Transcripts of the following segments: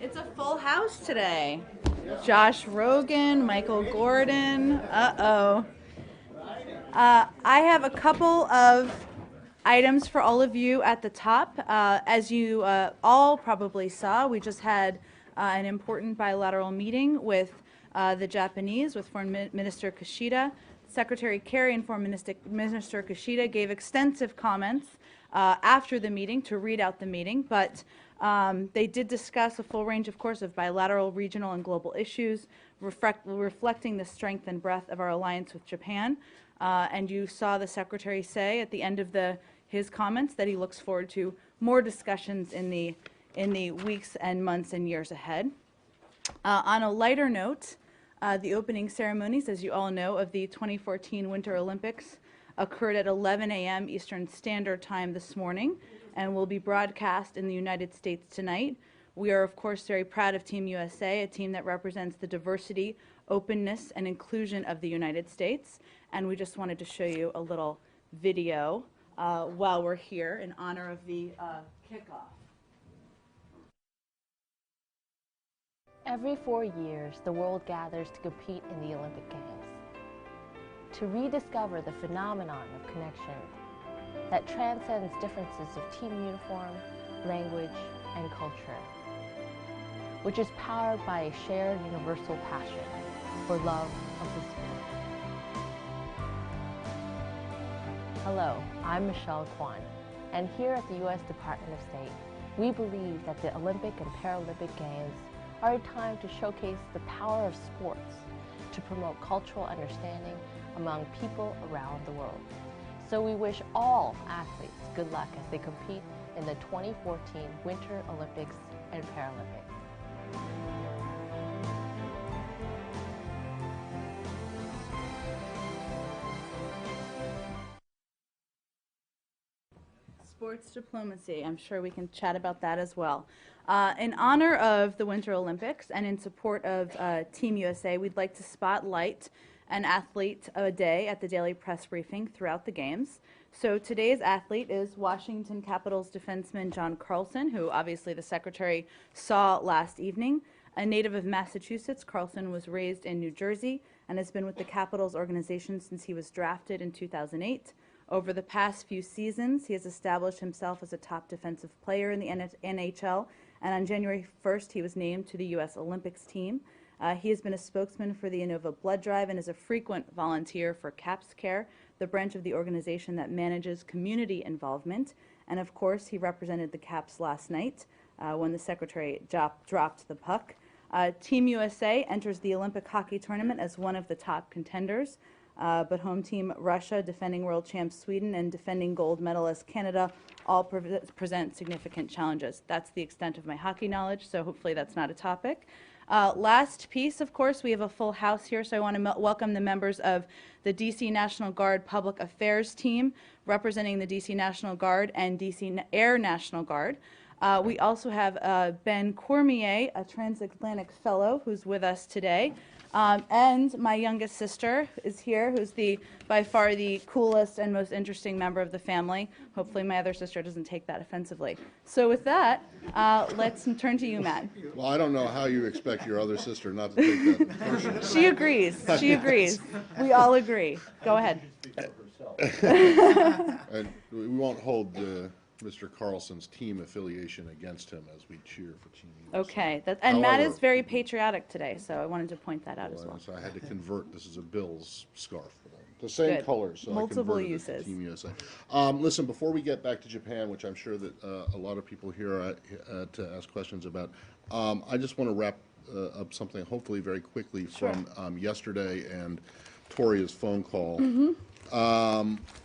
It's a full house today. Josh Rogan, Michael Gordon. I have a couple of items for all of you at the top. As you all probably saw, we just had an important bilateral meeting with the Japanese, with Foreign Minister Kishida. Secretary Kerry and Foreign Minister Kishida gave extensive comments after the meeting to read out the meeting, but they did discuss a full range, of course, of bilateral, regional, and global issues, reflecting the strength and breadth of our alliance with Japan. And you saw the Secretary say at the end of his comments that he looks forward to more discussions in the weeks and months and years ahead. On a lighter note, the opening ceremonies, as you all know, of the 2014 Winter Olympics occurred at 11 a.m. Eastern Standard Time this morning and will be broadcast in the United States tonight. We are, of course, very proud of Team USA, a team that represents the diversity, openness, and inclusion of the United States. And we just wanted to show you a little video while we're here in honor of the kickoff. Every 4 years, the world gathers to compete in the Olympic Games, to rediscover the phenomenon of connection that transcends differences of team uniform, language, and culture, which is powered by a shared universal passion for love of the sport. Hello, I'm Michelle Kwan, and here at the U.S. Department of State, we believe that the Olympic and Paralympic Games are a time to showcase the power of sports to promote cultural understanding among people around the world. So we wish all athletes good luck as they compete in the 2014 Winter Olympics and Paralympics. Sports diplomacy. I'm sure we can chat about that as well. In honor of the Winter Olympics and in support of Team USA, we'd like to spotlight an athlete a day at the daily press briefing throughout the games. So today's athlete is Washington Capitals defenseman John Carlson, who obviously the Secretary saw last evening. A native of Massachusetts, Carlson was raised in New Jersey and has been with the Capitals organization since he was drafted in 2008. Over the past few seasons, he has established himself as a top defensive player in the NHL, and on January 1st, he was named to the U.S. Olympics team. He has been a spokesman for the Innova Blood Drive and is a frequent volunteer for CAPS Care, the branch of the organization that manages community involvement. And of course, he represented the CAPS last night when the Secretary dropped the puck. Team USA enters the Olympic hockey tournament as one of the top contenders. But home team Russia, defending world champs Sweden, and defending gold medalist Canada all present significant challenges. That's the extent of my hockey knowledge, so hopefully that's not a topic. Last piece, of course, we have a full house here, so I want to welcome the members of the DC National Guard Public Affairs team, representing the DC National Guard and DC Air National Guard. We also have Ben Cormier, a transatlantic fellow, who's with us today. And my youngest sister is here, who's by far the coolest and most interesting member of the family. Hopefully my other sister doesn't take that offensively. So with that, let's turn to you, Matt. Well, I don't know how you expect your other sister not to take that personally. She agrees. She agrees. We all agree. Go ahead. And we won't hold Mr. Carlson's team affiliation against him as we cheer for Team USA. Okay. And Matt However, is very patriotic today, so I wanted to point that out as well. So I had to convert. This is a Bills scarf. The same Good. colors. So Multiple I converted uses. it to Team USA. Listen, before we get back to Japan, which I'm sure that a lot of people here to ask questions about, I just want to wrap up something hopefully very quickly from yesterday and Toria's phone call.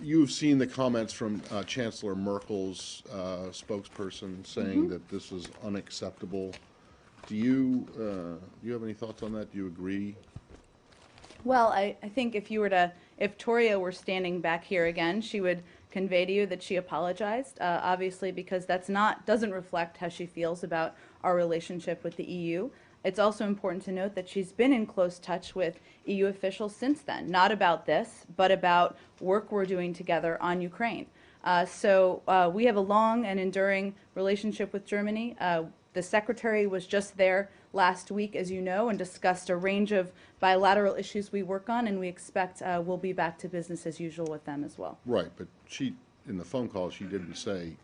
You've seen the comments from Chancellor Merkel's spokesperson saying that this is unacceptable. Do you have any thoughts on that? Do you agree? Well, I think if Toria were standing back here again, she would convey to you that she apologized, obviously, because doesn't reflect how she feels about our relationship with the EU. It's also important to note that she's been in close touch with EU officials since then, not about this, but about work we're doing together on Ukraine. We have a long and enduring relationship with Germany. The secretary was just there last week, as you know, and discussed a range of bilateral issues we work on, and we expect we'll be back to business as usual with them as well. Right, but she, in the phone call, she didn't say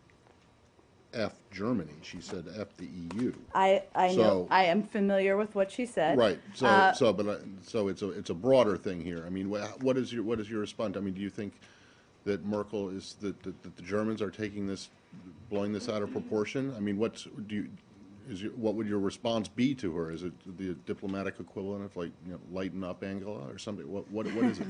F Germany, she said F the EU. I know, So- I am familiar with what she said. Right, so it's a broader thing here. I mean, what is your response? I mean, do you think that Merkel is, that the Germans are taking this, blowing this out of proportion? I mean, what would your response be to her? Is it the diplomatic equivalent of, like, lighten up Angela or something? What is it?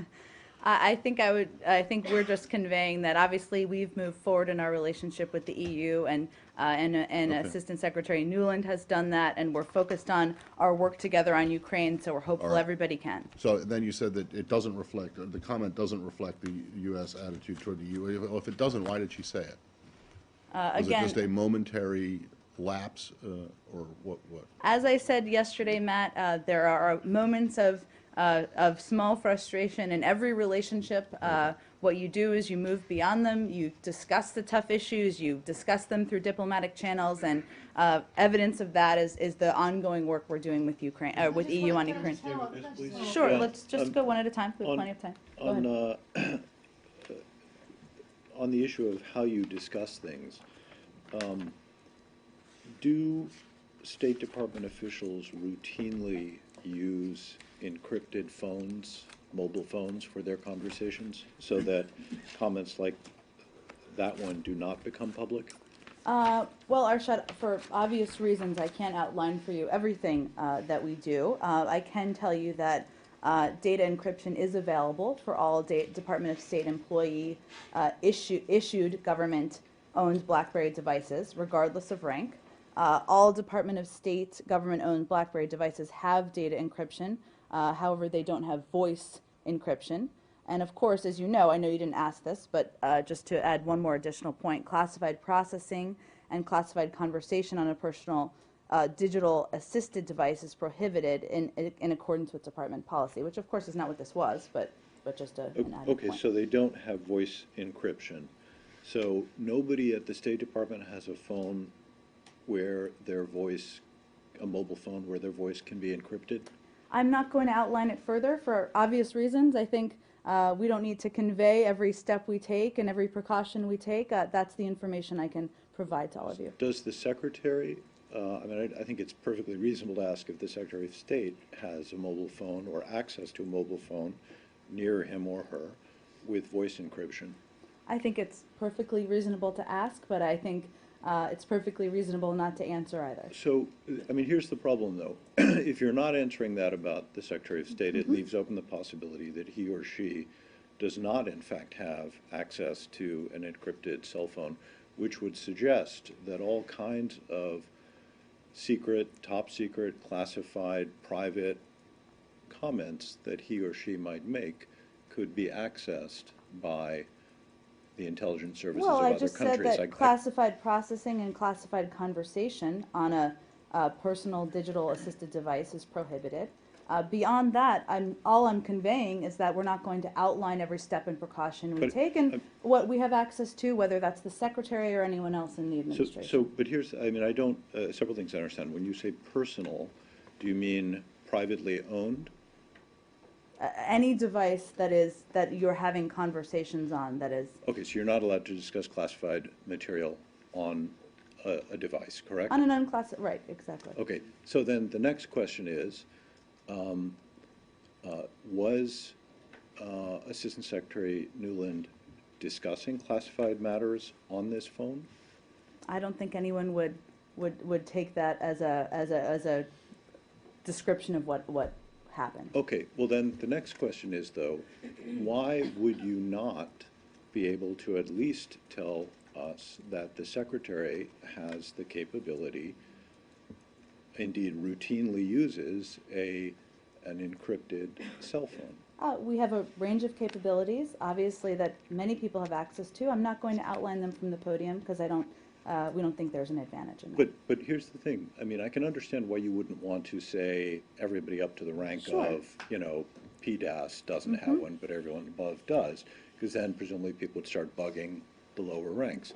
I think we're just conveying that obviously we've moved forward in our relationship with the EU, and Okay. Assistant Secretary Nuland has done that, and we're focused on our work together on Ukraine, so we're hopeful All right. everybody can. So then you said that it doesn't reflect, or the comment doesn't reflect the U.S. attitude toward the EU. Well, if it doesn't, why did she say it? Was it Again, just a momentary lapse, or what? as I said yesterday, Matt, there are moments of small frustration in every relationship. What you do is you move beyond them, you discuss the tough issues, you discuss them through diplomatic channels, and evidence of that is the ongoing work we're doing with Ukraine, with EU on Ukraine. Sure, Yeah, let's just go one at a time. We have plenty of time. Go ahead. On the issue of how you discuss things, do State Department officials routinely use encrypted phones, mobile phones, for their conversations, so that comments like that one do not become public? Well, Arshad, for obvious reasons, I can't outline for you everything that we do. I can tell you that data encryption is available for all Department of State employee issued government-owned BlackBerry devices, regardless of rank. All Department of State government-owned BlackBerry devices have data encryption. However, they don't have voice encryption. And of course, as you know, I know you didn't ask this, but just to add one more additional point, classified processing and classified conversation on a personal digital assisted device is prohibited in accordance with department policy, which of course is not what this was, but just an added Okay, point. so they don't have voice encryption. So nobody at the State Department has a phone where their voice, a mobile phone where their voice can be encrypted? I'm not going to outline it further for obvious reasons. I think we don't need to convey every step we take and every precaution we take. That's the information I can provide to all of you. Does the Secretary, I think it's perfectly reasonable to ask if the Secretary of State has a mobile phone or access to a mobile phone near him or her with voice encryption. I think it's perfectly reasonable to ask, but I think it's perfectly reasonable not to answer either. So, here's the problem, though. If you're not answering that about the Secretary of State, it leaves open the possibility that he or she does not, in fact, have access to an encrypted cell phone, which would suggest that all kinds of secret, top secret, classified, private comments that he or she might make could be accessed by the intelligence services Well, of I other just said countries. that classified processing and classified conversation on a personal digital assisted device is prohibited. Beyond that, all I'm conveying is that we're not going to outline every step and precaution we But, take and what we have access to, whether that's the secretary or anyone else in the administration. But here's, I don't, several things I understand. When you say personal, do you mean privately owned? Any device that you're having conversations on that is Okay, so you're not allowed to discuss classified material on a device, correct? on an unclassified, right, exactly. Okay, so then the next question is, was Assistant Secretary Nuland discussing classified matters on this phone? I don't think anyone would take that as a description of what happened. Okay, well then, the next question is, though, why would you not be able to at least tell us that the Secretary has the capability, indeed routinely uses, an encrypted cell phone? We have a range of capabilities, obviously, that many people have access to. I'm not going to outline them from the podium because we don't think there's an advantage in that. But here's the thing, I can understand why you wouldn't want to say everybody up to the rank Sure. of, PDAS doesn't have one, but everyone above does, because then presumably people would start bugging the lower ranks.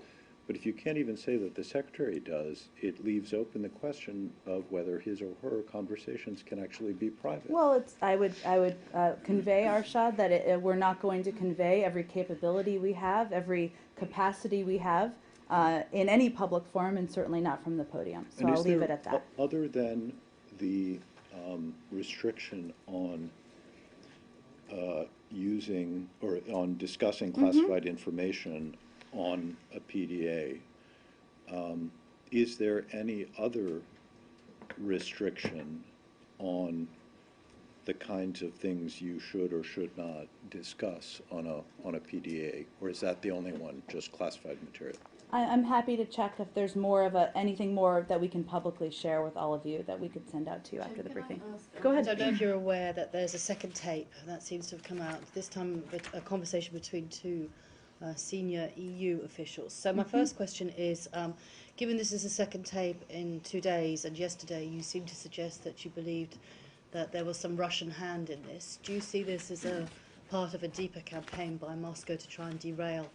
But if you can't even say that the secretary does, it leaves open the question of whether his or her conversations can actually be private. Well, I would convey, Arshad, that we're not going to convey every capability we have, every capacity we have in any public forum, and certainly not from the podium. So And I'll is leave there, it at that. Other than the restriction on using or on discussing classified information on a PDA, is there any other restriction on the kinds of things you should or should not discuss on a PDA, or is that the only one, just classified material? I'm happy to check if there's more of anything more that we can publicly share with all of you that we could send out to you after the briefing. Go ahead. I don't know if you're aware that there's a second tape that seems to have come out, this time with a conversation between two senior EU officials. So my first question is, given this is a second tape in 2 days, and yesterday you seemed to suggest that you believed that there was some Russian hand in this, do you see this as a part of a deeper campaign by Moscow to try and derail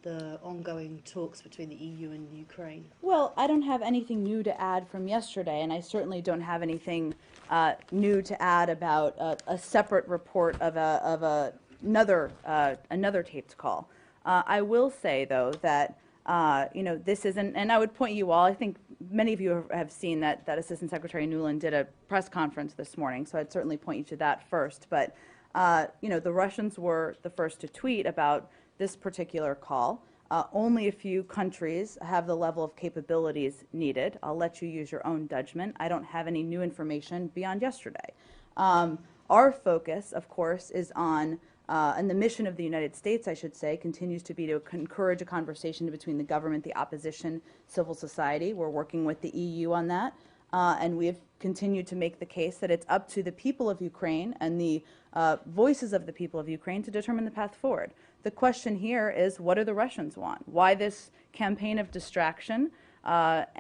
the ongoing talks between the EU and Ukraine? Well, I don't have anything new to add from yesterday, and I certainly don't have anything new to add about a separate report of another taped call. I will say, though, that this isn't, and I would point you all, I think many of you have seen that Assistant Secretary Nuland did a press conference this morning, so I'd certainly point you to that first. But, the Russians were the first to tweet about this particular call. Only a few countries have the level of capabilities needed. I'll let you use your own judgment. I don't have any new information beyond yesterday. Our focus, of course, is on, and the mission of the United States, I should say, continues to be to encourage a conversation between the government, the opposition, civil society. We're working with the EU on that. And we have continued to make the case that it's up to the people of Ukraine and the voices of the people of Ukraine to determine the path forward. The question here is, what do the Russians want? Why this campaign of distraction? That's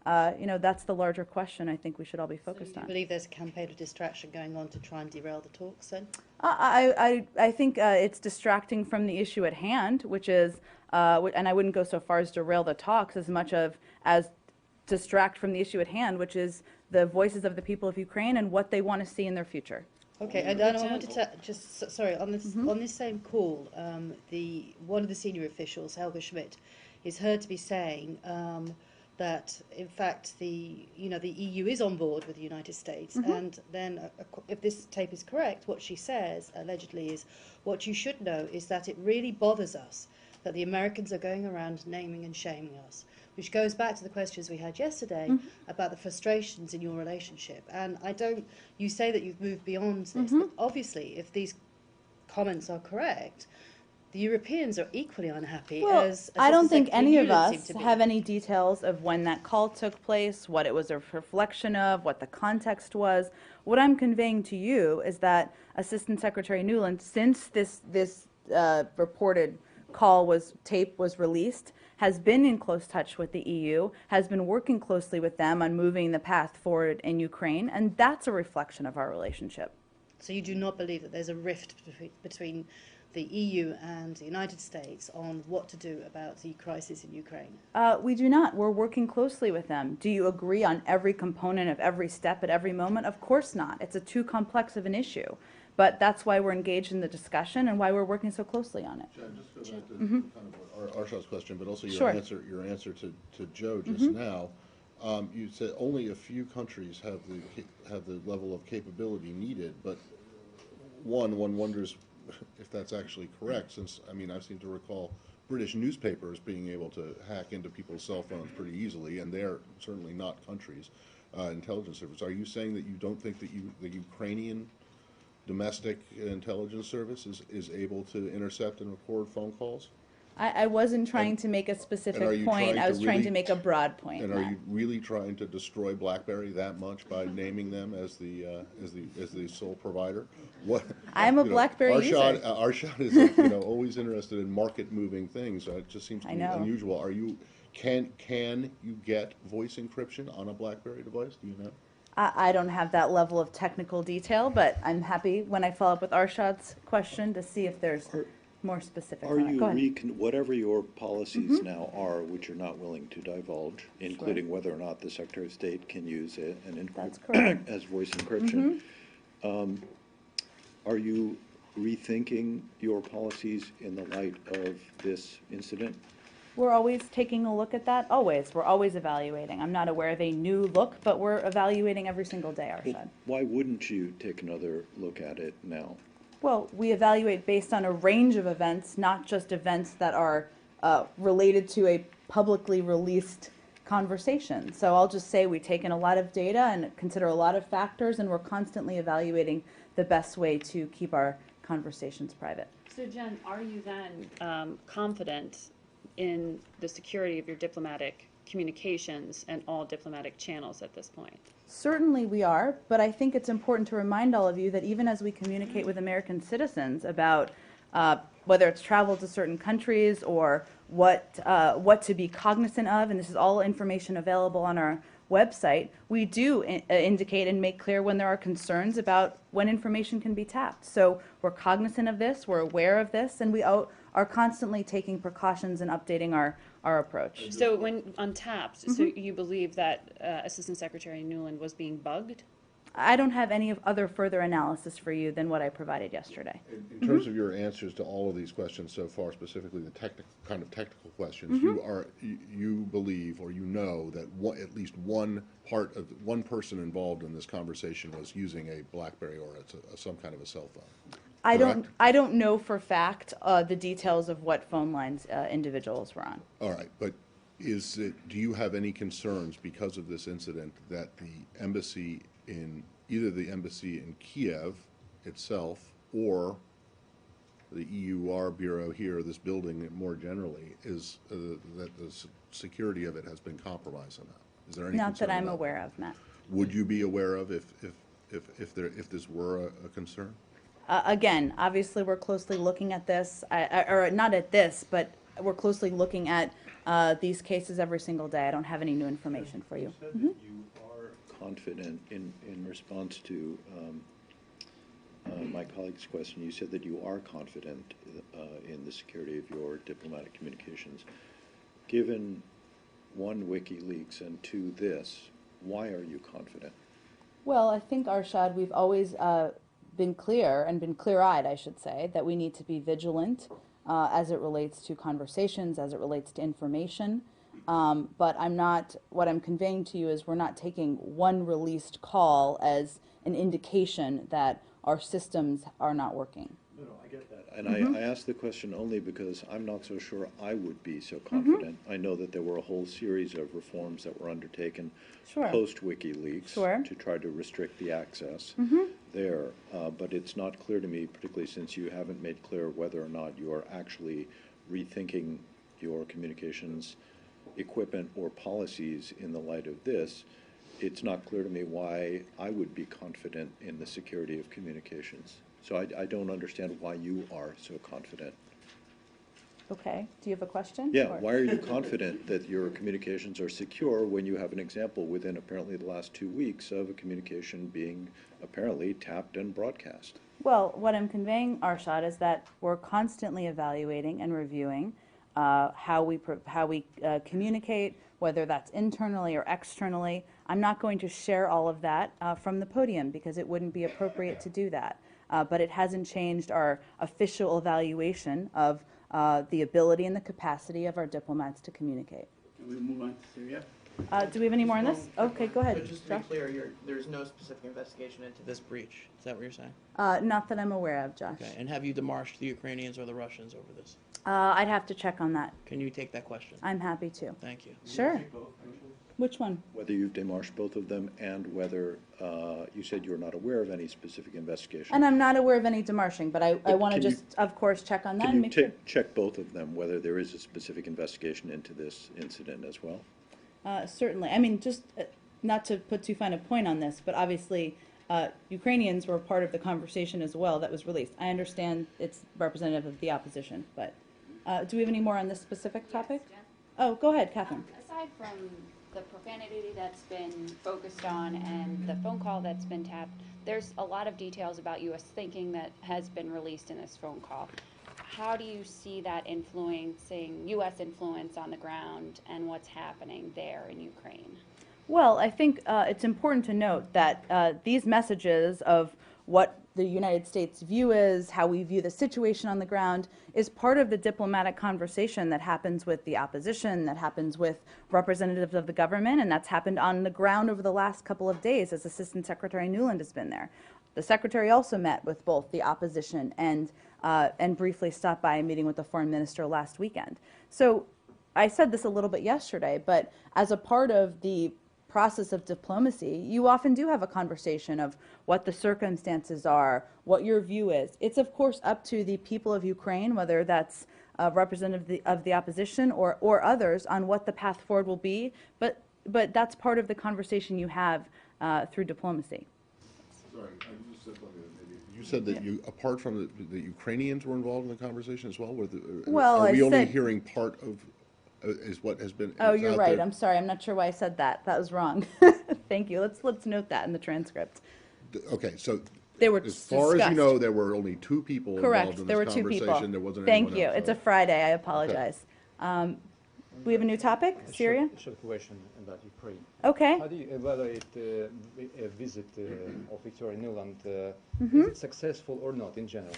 the larger question I think we should all be focused on. Do you believe there's a campaign of distraction going on to try and derail the talks then? I think it's distracting from the issue at hand, which is, and I wouldn't go so far as derail the talks as much as distract from the issue at hand, which is the voices of the people of Ukraine and what they want to see in their future. Okay, and I wanted to just, sorry, on this same call, one of the senior officials, Helga Schmidt, is heard to be saying that in fact the EU is on board with the United States, and then if this tape is correct, what she says allegedly is, what you should know is that it really bothers us that the Americans are going around naming and shaming us, which goes back to the questions we had yesterday about the frustrations in your relationship. And you say that you've moved beyond this, but obviously if these comments are correct, the Europeans are equally unhappy. Well, I don't think any of us have any details of when that call took place, what it was a reflection of, what the context was. What I'm conveying to you is that Assistant Secretary Nuland, since this reported tape was released, has been in close touch with the EU, has been working closely with them on moving the path forward in Ukraine, and that's a reflection of our relationship. So you do not believe that there's a rift between the EU and the United States on what to do about the crisis in Ukraine? We do not. We're working closely with them. Do you agree on every component of every step at every moment? Of course not. It's too complex of an issue. But that's why we're engaged in the discussion and why we're working so closely on it. Jen, just go back to kind of Arshad's question, but also Sure. your answer to Joe just now. You said only a few countries have the level of capability needed, but one wonders if that's actually correct, since, I seem to recall British newspapers being able to hack into people's cell phones pretty easily, and they're certainly not countries, intelligence service. Are you saying that you don't think that the Ukrainian domestic intelligence service is able to intercept and record phone calls? I wasn't trying to make a specific point. I was trying to make a broad point. And are you really trying to destroy BlackBerry that much by naming them as the sole provider? What? I'm a BlackBerry user. Arshad is always interested in market moving things. It just seems to be unusual. Can you get voice encryption on a BlackBerry device? Do you know? I don't have that level of technical detail, but I'm happy when I follow up with Arshad's question to see if there's more specifics Are on it. you Go ahead. whatever your policies now are, which you're not willing to divulge, including whether or not the Secretary of State can use That's correct. as voice encryption, are you rethinking your policies in the light of this incident? We're always taking a look at that, always. We're always evaluating. I'm not aware of a new look, but we're evaluating every single day, Arshad. Why wouldn't you take another look at it now? Well, we evaluate based on a range of events, not just events that are related to a publicly released conversation. So I'll just say we've taken a lot of data and consider a lot of factors, and we're constantly evaluating the best way to keep our conversations private. So Jen, are you then confident in the security of your diplomatic communications and all diplomatic channels at this point? Certainly we are, but I think it's important to remind all of you that even as we communicate with American citizens about whether it's travel to certain countries or what to be cognizant of, and this is all information available on our website, we do indicate and make clear when there are concerns about when information can be tapped. So we're cognizant of this, we're aware of this, and we are constantly taking precautions and updating our approach. So when on taps, so you believe that Assistant Secretary Nuland was being bugged? I don't have any other further analysis for you than what I provided yesterday. In terms of your answers to all of these questions so far, specifically the technical questions, you believe or you know that at least one person involved in this conversation was using a BlackBerry or some kind of a cell phone. I don't know for fact the details of what phone lines individuals were on. All right, but do you have any concerns because of this incident that the embassy either the embassy in Kiev itself or the EUR bureau here, this building more generally, is that the security of it has been compromised enough? Is there any Not concern that I'm about aware of, Matt. Would you be aware of if this were a concern? Again, obviously, we're closely looking at this, or not at this, but we're closely looking at these cases every single day. I don't have any new information for you. You said that you are confident in response to my colleague's question. You said that you are confident in the security of your diplomatic communications. Given one, WikiLeaks, and two, this, why are you confident? Well, I think, Arshad, we've always been clear, and been clear-eyed, I should say, that we need to be vigilant as it relates to conversations, as it relates to information. But what I'm conveying to you is we're not taking one released call as an indication that our systems are not working. No, I get that. And I asked the question only because I'm not so sure I would be so confident. I know that there were a whole series of reforms that were undertaken Sure. post-WikiLeaks Sure. to try to restrict the access there. But it's not clear to me, particularly since you haven't made clear whether or not you are actually rethinking your communications equipment or policies in the light of this. It's not clear to me why I would be confident in the security of communications. So I don't understand why you are so confident. Okay. Do you have a question? Yeah, Or- why are you confident that your communications are secure when you have an example within apparently the last 2 weeks of a communication being apparently tapped and broadcast? Well, what I'm conveying, Arshad, is that we're constantly evaluating and reviewing how we communicate, whether that's internally or externally. I'm not going to share all of that from the podium because it wouldn't be appropriate to do that. But it hasn't changed our official evaluation of the ability and the capacity of our diplomats to communicate. Can we move on to Syria? Do we have any more on this? Okay, go ahead. But just to be Josh. clear, there's no specific investigation into this breach. Is that what you're saying? Not that I'm aware of, Josh. Okay. And have you demarched the Ukrainians or the Russians over this? I'd have to check on that. Can you take that question? I'm happy to. Thank you. Sure. Which one? Whether you've demarched both of them and whether you said you're not aware of any specific investigation. And I'm not aware of any demarching, but I want to can you- just, of course, check on that and Can you make sure. check both of them, whether there is a specific investigation into this incident as well? Certainly. I mean, just not to put too fine a point on this, but obviously Ukrainians were part of the conversation as well that was released. I understand it's representative of the opposition, but do we have any more on this specific topic? Jen. Oh, go ahead, Catherine. Aside from the profanity that's been focused on and the phone call that's been tapped, there's a lot of details about U.S. thinking that has been released in this phone call. how do you see that influencing U.S. influence on the ground and what's happening there in Ukraine? Well, I think it's important to note that these messages of what the United States view is, how we view the situation on the ground, is part of the diplomatic conversation that happens with the opposition, that happens with representatives of the government, and that's happened on the ground over the last couple of days as Assistant Secretary Nuland has been there. The Secretary also met with both the opposition and briefly stopped by a meeting with the Foreign Minister last weekend. So I said this a little bit yesterday, but as a part of the process of diplomacy, you often do have a conversation of what the circumstances are, what your view is. It's of course up to the people of Ukraine, whether that's a representative of the opposition or others, on what the path forward will be, but that's part of the conversation you have through diplomacy. Sorry, I just said something that maybe, you said that you, apart from the Ukrainians were involved in the conversation as well? Well, are we I only said- hearing part of, is what has been Oh, is you're out right. there? I'm sorry. I'm not sure why I said that. That was wrong. Thank you. Let's note that in the transcript. Okay, so They were as far as you discussed. know, there were only two people involved Correct. in There were this two people. conversation. There wasn't Thank anyone you. else. It's a Friday. I apologize. We have a new topic, Syria? Short question about Ukraine. Okay. How do you evaluate a visit of Victoria Nuland? Mm-hmm. Is it successful or not in general?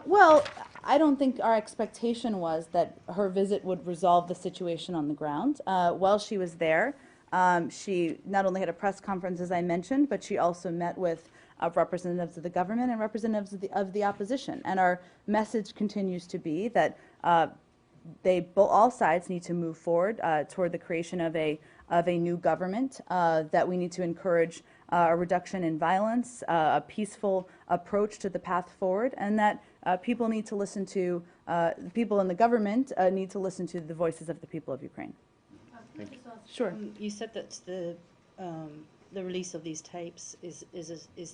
Well, I don't think our expectation was that her visit would resolve the situation on the ground. While she was there, she not only had a press conference, as I mentioned, but she also met with representatives of the government and representatives of the opposition. And our message continues to be that all sides need to move forward toward the creation of a new government, that we need to encourage a reduction in violence, a peaceful approach to the path forward, and that people need to listen to, people in the government need to listen to the voices of the people of Ukraine. Sure. You said that the release of these tapes is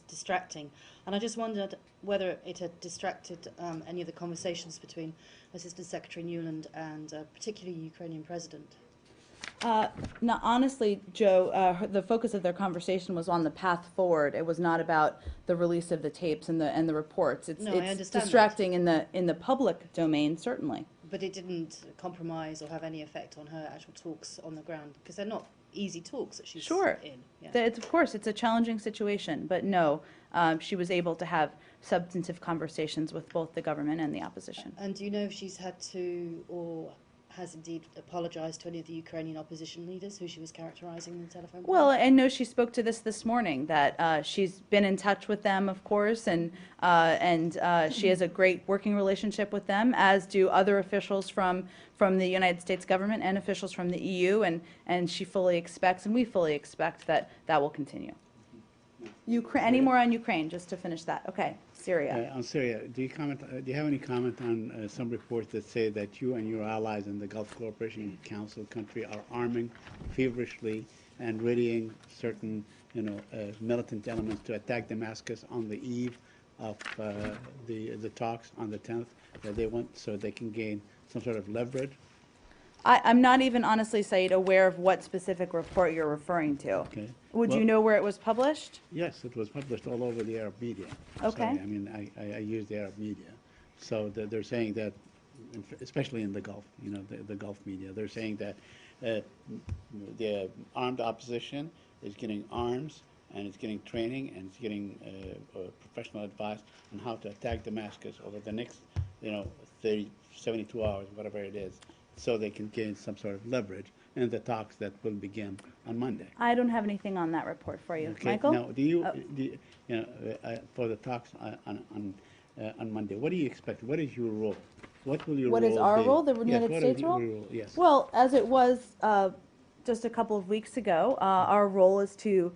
distracting, and I just wondered whether it had distracted any of the conversations between Assistant Secretary Nuland and particularly Ukrainian President. No, honestly, Joe, the focus of their conversation was on the path forward. It was not about the release of the tapes and the reports. It's, No, I it's understand distracting in the public domain, certainly. But it didn't compromise or have any effect on her actual talks on the ground, because they're not easy talks that she's Sure. in. Yeah. It's, of course, it's a challenging situation, but no, she was able to have substantive conversations with both the government and the opposition. And do you know if she's had to or has indeed apologized to any of the Ukrainian opposition leaders who she was characterizing in the telephone call? Well, I know she spoke to this morning, that she's been in touch with them, of course, and she has a great working relationship with them, as do other officials from the United States government and officials from the EU, and she fully expects, and we fully expect, that will continue. Any more on Ukraine, just to finish that? Okay, Syria. On Syria, do you have any comment on some reports that say that you and your allies in the Gulf Cooperation Council country are arming feverishly and readying certain, militant elements to attack Damascus on the eve of the talks on the 10th, that they want so they can gain some sort of leverage? I'm not even, honestly, Saeed, aware of what specific report you're referring to. Okay. Would you Well- know where it was published? Yes, it was published all over the Arab media. Okay. Sorry, I mean, I use the Arab media. So they're saying that, especially in the Gulf, the Gulf media, they're saying that the armed opposition is getting arms and it's getting training and it's getting professional advice on how to attack Damascus over the next, 30, 72 hours, whatever it is, so they can gain some sort of leverage in the talks that will begin on Monday. I don't have anything on that report for you. Okay. Michael? Now, do you for the talks on Monday, what do you expect? What is your role? What will your What role is our be? role, the Yes, United what States is your role? Yes. Well, as it was just a couple of weeks ago, our role is to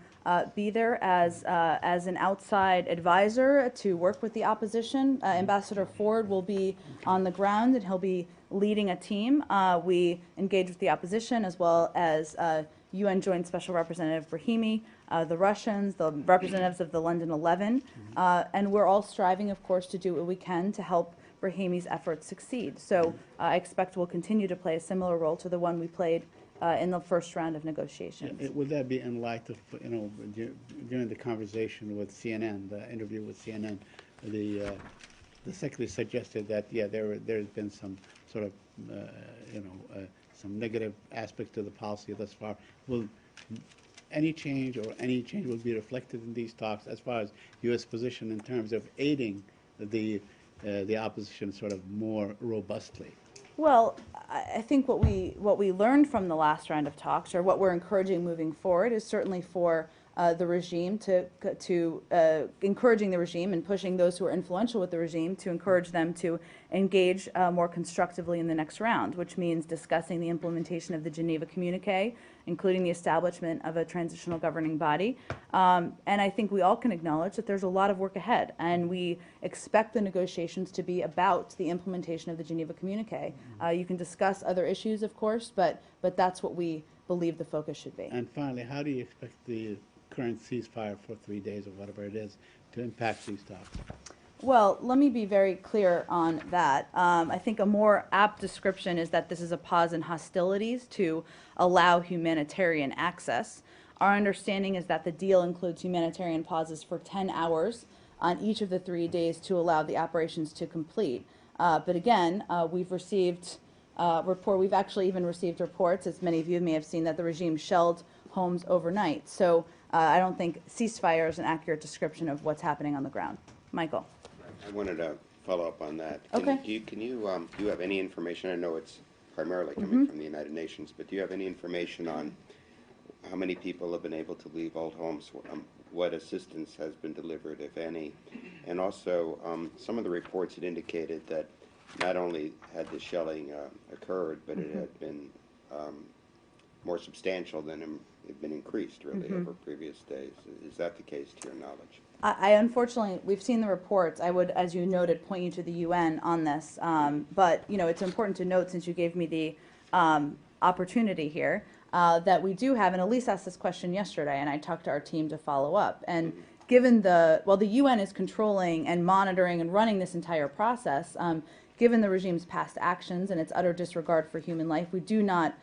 be there as an outside advisor to work with the opposition. Ambassador Ford will be on the ground, and he'll be leading a team. We engage with the opposition, as well as UN Joint Special Representative Brahimi, the Russians, the representatives of the London 11, and we're all striving, of course, to do what we can to help Brahimi's efforts succeed. So I expect we'll continue to play a similar role to the one we played in the first round of negotiations. Would that be in light of, during the conversation with CNN, the interview with CNN, the secretary suggested that, yeah, there's been some sort of, some negative aspect to the policy thus far. Will any change will be reflected in these talks as far as U.S. position in terms of aiding the opposition sort of more robustly? Well, I think what we learned from the last round of talks, or what we're encouraging moving forward, is certainly for the regime to encouraging the regime and pushing those who are influential with the regime to encourage them to engage more constructively in the next round, which means discussing the implementation of the Geneva Communique, including the establishment of a transitional governing body. And I think we all can acknowledge that there's a lot of work ahead, and we expect the negotiations to be about the implementation of the Geneva Communique. You can discuss other issues, of course, but that's what we believe the focus should be. And finally, how do you expect the current ceasefire for 3 days or whatever it is to impact these talks? Well, let me be very clear on that. I think a more apt description is that this is a pause in hostilities to allow humanitarian access. Our understanding is that the deal includes humanitarian pauses for 10 hours on each of the 3 days to allow the operations to complete. But again, we've actually even received reports, as many of you may have seen, that the regime shelled homes overnight. So I don't think ceasefire is an accurate description of what's happening on the ground. Michael. I wanted to follow up on that. Okay. Do you have any information? I know it's primarily coming from the United Nations, but do you have any information on how many people have been able to leave old homes? What assistance has been delivered, if any? And also, some of the reports had indicated that not only had the shelling occurred, but it had been more substantial than it had been increased, really, over previous days. Is that the case, to your knowledge? I unfortunately, we've seen the reports. I would, as you noted, point you to the UN on this. But, it's important to note, since you gave me the opportunity here, that we do have, and Elise asked this question yesterday, and I talked to our team to follow up. And given the UN is controlling and monitoring and running this entire process, given the regime's past actions and its utter disregard for human life, we do not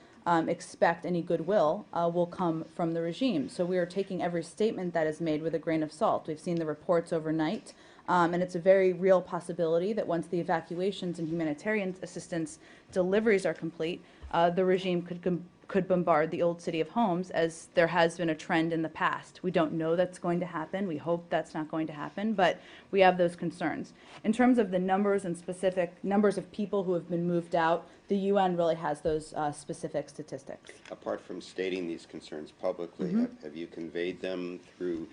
expect any goodwill will come from the regime. So we are taking every statement that is made with a grain of salt. We've seen the reports overnight, and it's a very real possibility that once the evacuations and humanitarian assistance deliveries are complete, the regime could bombard the old city of Homs, as there has been a trend in the past. We don't know that's going to happen. We hope that's not going to happen, but we have those concerns. In terms of the numbers and specific numbers of people who have been moved out, the UN really has those specific statistics. Apart from stating these concerns publicly, have you conveyed them through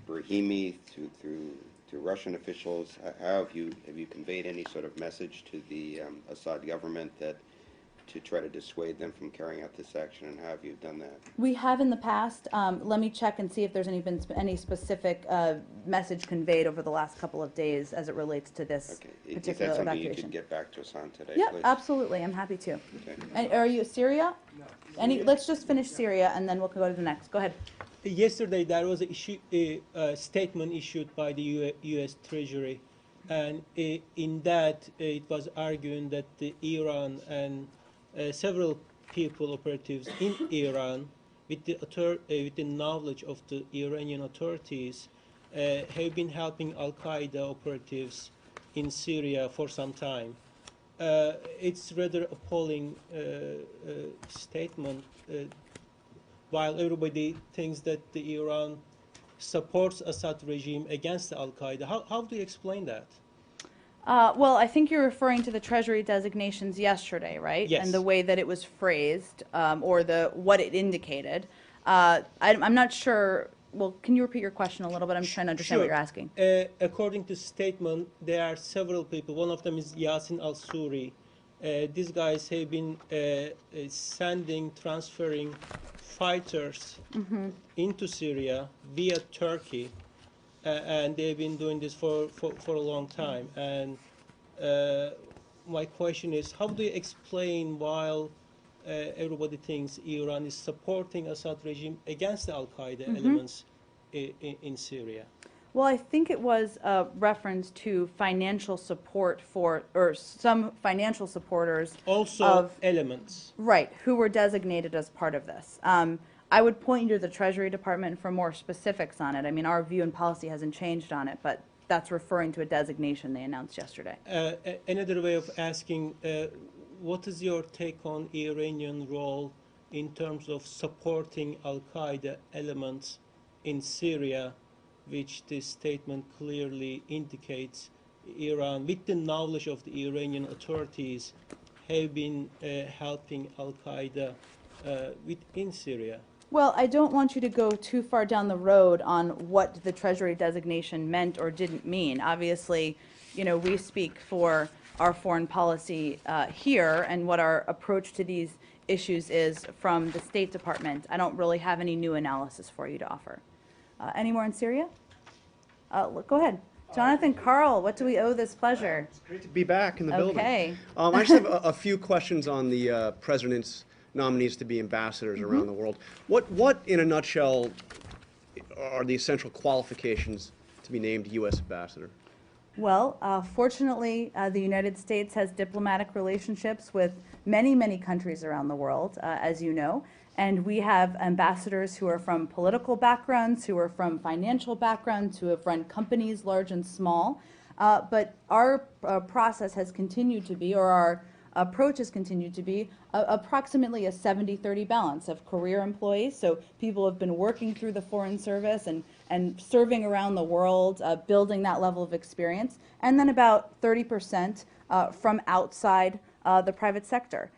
Brahimi, through Russian officials? How have you conveyed any sort of message to the Assad government to try to dissuade them from carrying out this action, and how have you done that? We have in the past. Let me check and see if there's been any specific message conveyed over the last couple of days as it relates to this particular Is that something evacuation. you could get back to us on today, Yeah, please? absolutely. I'm happy to. Okay. And are you Syria? No. Let's just finish Syria, and then we'll go to the next. Go ahead. Yesterday, there was a statement issued by the U.S. Treasury, and in that it was arguing that Iran and several people, operatives in Iran, with the knowledge of the Iranian authorities, have been helping Al-Qaeda operatives in Syria for some time. It's rather appalling statement, while everybody thinks that Iran supports Assad regime against Al-Qaeda. How do you explain that? Well, I think you're referring to the Treasury designations yesterday, right? Yes. And the way that it was phrased, or what it indicated. I'm not sure. Well, can you repeat your question a little bit? I'm trying to understand what you're asking. According to statement, there are several people. One of them is Yassin al-Suri. These guys have been transferring fighters into Syria via Turkey. And they've been doing this for a long time. And my question is, how do you explain while everybody thinks Iran is supporting Assad regime against the Al-Qaeda elements in Syria? Well, I think it was a reference to financial support or some financial supporters Also of elements. Right, who were designated as part of this. I would point you to the Treasury Department for more specifics on it. I mean, our view and policy hasn't changed on it, but that's referring to a designation they announced yesterday. Another way of asking, what is your take on Iranian role in terms of supporting Al-Qaeda elements in Syria, which this statement clearly indicates Iran, with the knowledge of the Iranian authorities, have been helping Al-Qaeda within Syria? Well, I don't want you to go too far down the road on what the Treasury designation meant or didn't mean. Obviously, you know, we speak for our foreign policy here and what our approach to these issues is from the State Department. I don't really have any new analysis for you to offer. Any more in Syria? Go ahead. Jonathan Karl, what do we owe this pleasure? It's great to be back in the building. Okay. I just have a few questions on the president's nominees to be ambassadors around the world. What, in a nutshell, are the essential qualifications to be named U.S. ambassador? Well, fortunately, the United States has diplomatic relationships with many, many countries around the world, as you know. And we have ambassadors who are from political backgrounds, who are from financial backgrounds, who have run companies large and small. But our process has continued to be, or our approach has continued to be, approximately a 70-30 balance of career employees. So people have been working through the Foreign Service and serving around the world, building that level of experience. And then about 30% from outside the private sector.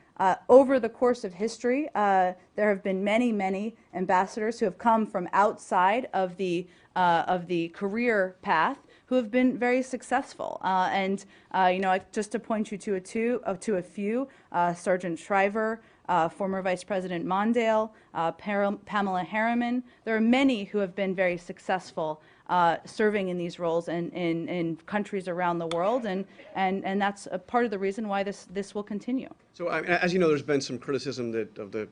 Over the course of history, there have been many, many ambassadors who have come from outside of the career path who have been very successful. You know, just to point you to a few, Sergeant Shriver, former Vice President Mondale, Pamela Harriman. There are many who have been very successful serving in these roles in countries around the world, and that's a part of the reason why this will continue. So, as you know, there's been some criticism of the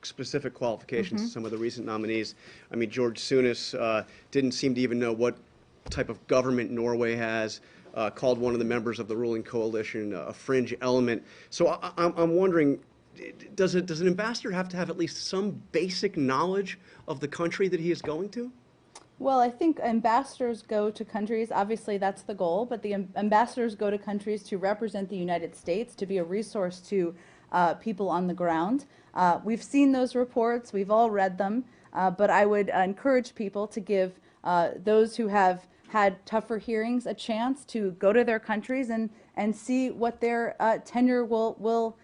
specific qualifications of some of the recent nominees. I mean, George Souness didn't seem to even know what type of government Norway has, called one of the members of the ruling coalition a fringe element. So I'm wondering, does an ambassador have to have at least some basic knowledge of the country that he is going to? Well, I think ambassadors go to countries, obviously that's the goal, but the ambassadors go to countries to represent the United States, to be a resource to people on the ground. We've seen those reports, we've all read them, but I would encourage people to give those who have had tougher hearings a chance to go to their countries and see what their tenure will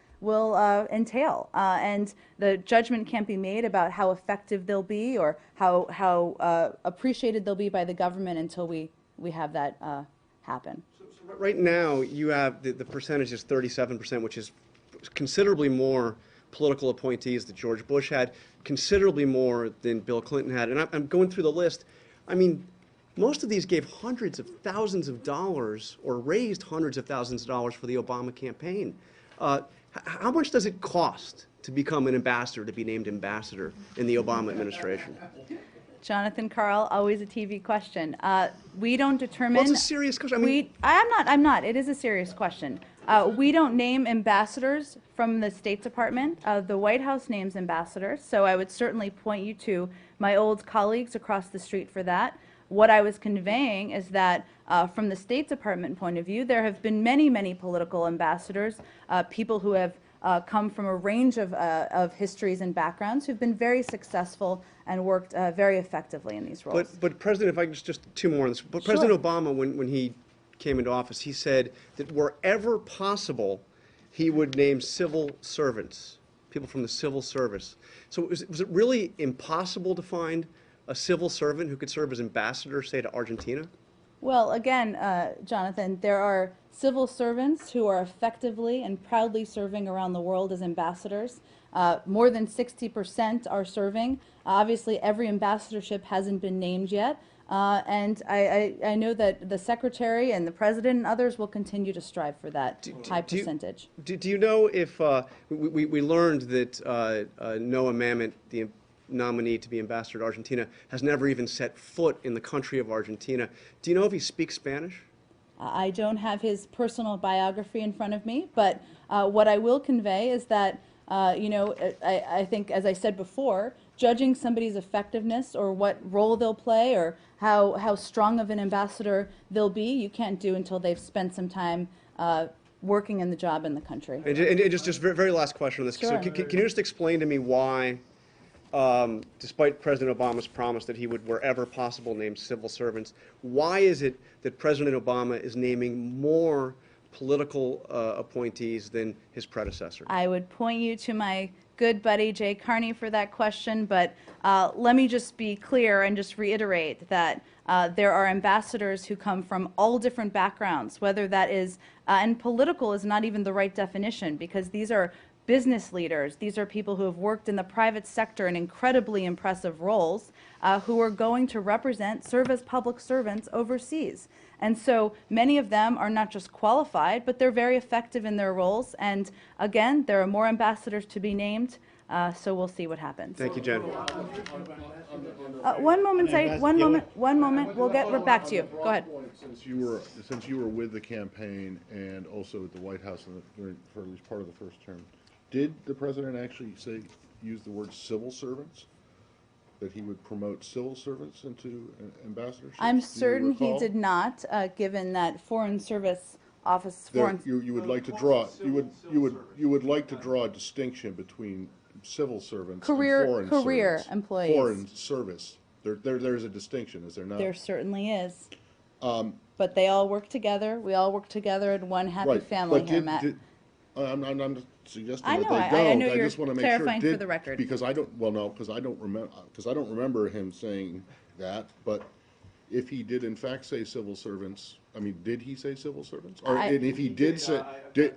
entail. And the judgment can't be made about how effective they'll be or how appreciated they'll be by the government until we have that happen. So right now, you have the percentage is 37%, which is considerably more political appointees that George Bush had, considerably more than Bill Clinton had. And I'm going through the list. I mean, most of these gave hundreds of thousands of dollars or raised hundreds of thousands of dollars for the Obama campaign. How much does it cost to become an ambassador, to be named ambassador in the Obama administration? Jonathan Karl, always a TV question. We don't determine. Well, it's a serious question. I mean, I'm not. It is a serious question. We don't name ambassadors from the State Department. The White House names ambassadors, so I would certainly point you to my old colleagues across the street for that. What I was conveying is that from the State Department point of view, there have been many, many political ambassadors, people who have come from a range of histories and backgrounds who've been very successful and worked very effectively in these roles. But President, if I could just two more on this. But President Obama, when he came into office, he said that wherever possible, he would name civil servants, people from the civil service. So was it really impossible to find a civil servant who could serve as ambassador, say, to Argentina? Well, again, Jonathan, there are civil servants who are effectively and proudly serving around the world as ambassadors. More than 60% are serving. Obviously, every ambassadorship hasn't been named yet. And I know that the Secretary and the President and others will continue to strive for that high percentage. Do you know if, we learned that Noah Mammoth, the nominee to be ambassador to Argentina, has never even set foot in the country of Argentina. Do you know if he speaks Spanish? I don't have his personal biography in front of me, but what I will convey is that, you know, I think, as I said before, judging somebody's effectiveness or what role they'll play or how strong of an ambassador they'll be, you can't do until they've spent some time working in the job in the country. And just very last question on this. So Sure. can you just explain to me why, despite President Obama's promise that he would, wherever possible, name civil servants, why is it that President Obama is naming more political appointees than his predecessor? I would point you to my good buddy Jay Carney for that question, but let me just be clear and just reiterate that there are ambassadors who come from all different backgrounds, whether that is, and political is not even the right definition, because these are business leaders. These are people who have worked in the private sector in incredibly impressive roles, who are going to represent, serve as public servants overseas. And so many of them are not just qualified, but they're very effective in their roles. And again, there are more ambassadors to be named, so we'll see what happens. Thank you, Jen. One moment, Said. One moment. We'll get back to you. Go ahead. Since you were with the campaign and also at the White House for at least part of the first term, did the president actually use the word civil servants? That he would promote civil servants into ambassadorships? I'm certain he did not, given that Foreign Service Office. You would like to draw. You would like to draw a distinction between civil servants and foreign servants. Employees. Foreign service. There's a distinction, is there not? There certainly is. But they all work together. We all work together in one happy family here, Matt. I'm not suggesting I that know, they don't. I know I you're just want to make clarifying sure. for the record. Because I don't remember him saying that. But if he did in fact say civil servants, I mean, did he say civil servants? And if he did say, did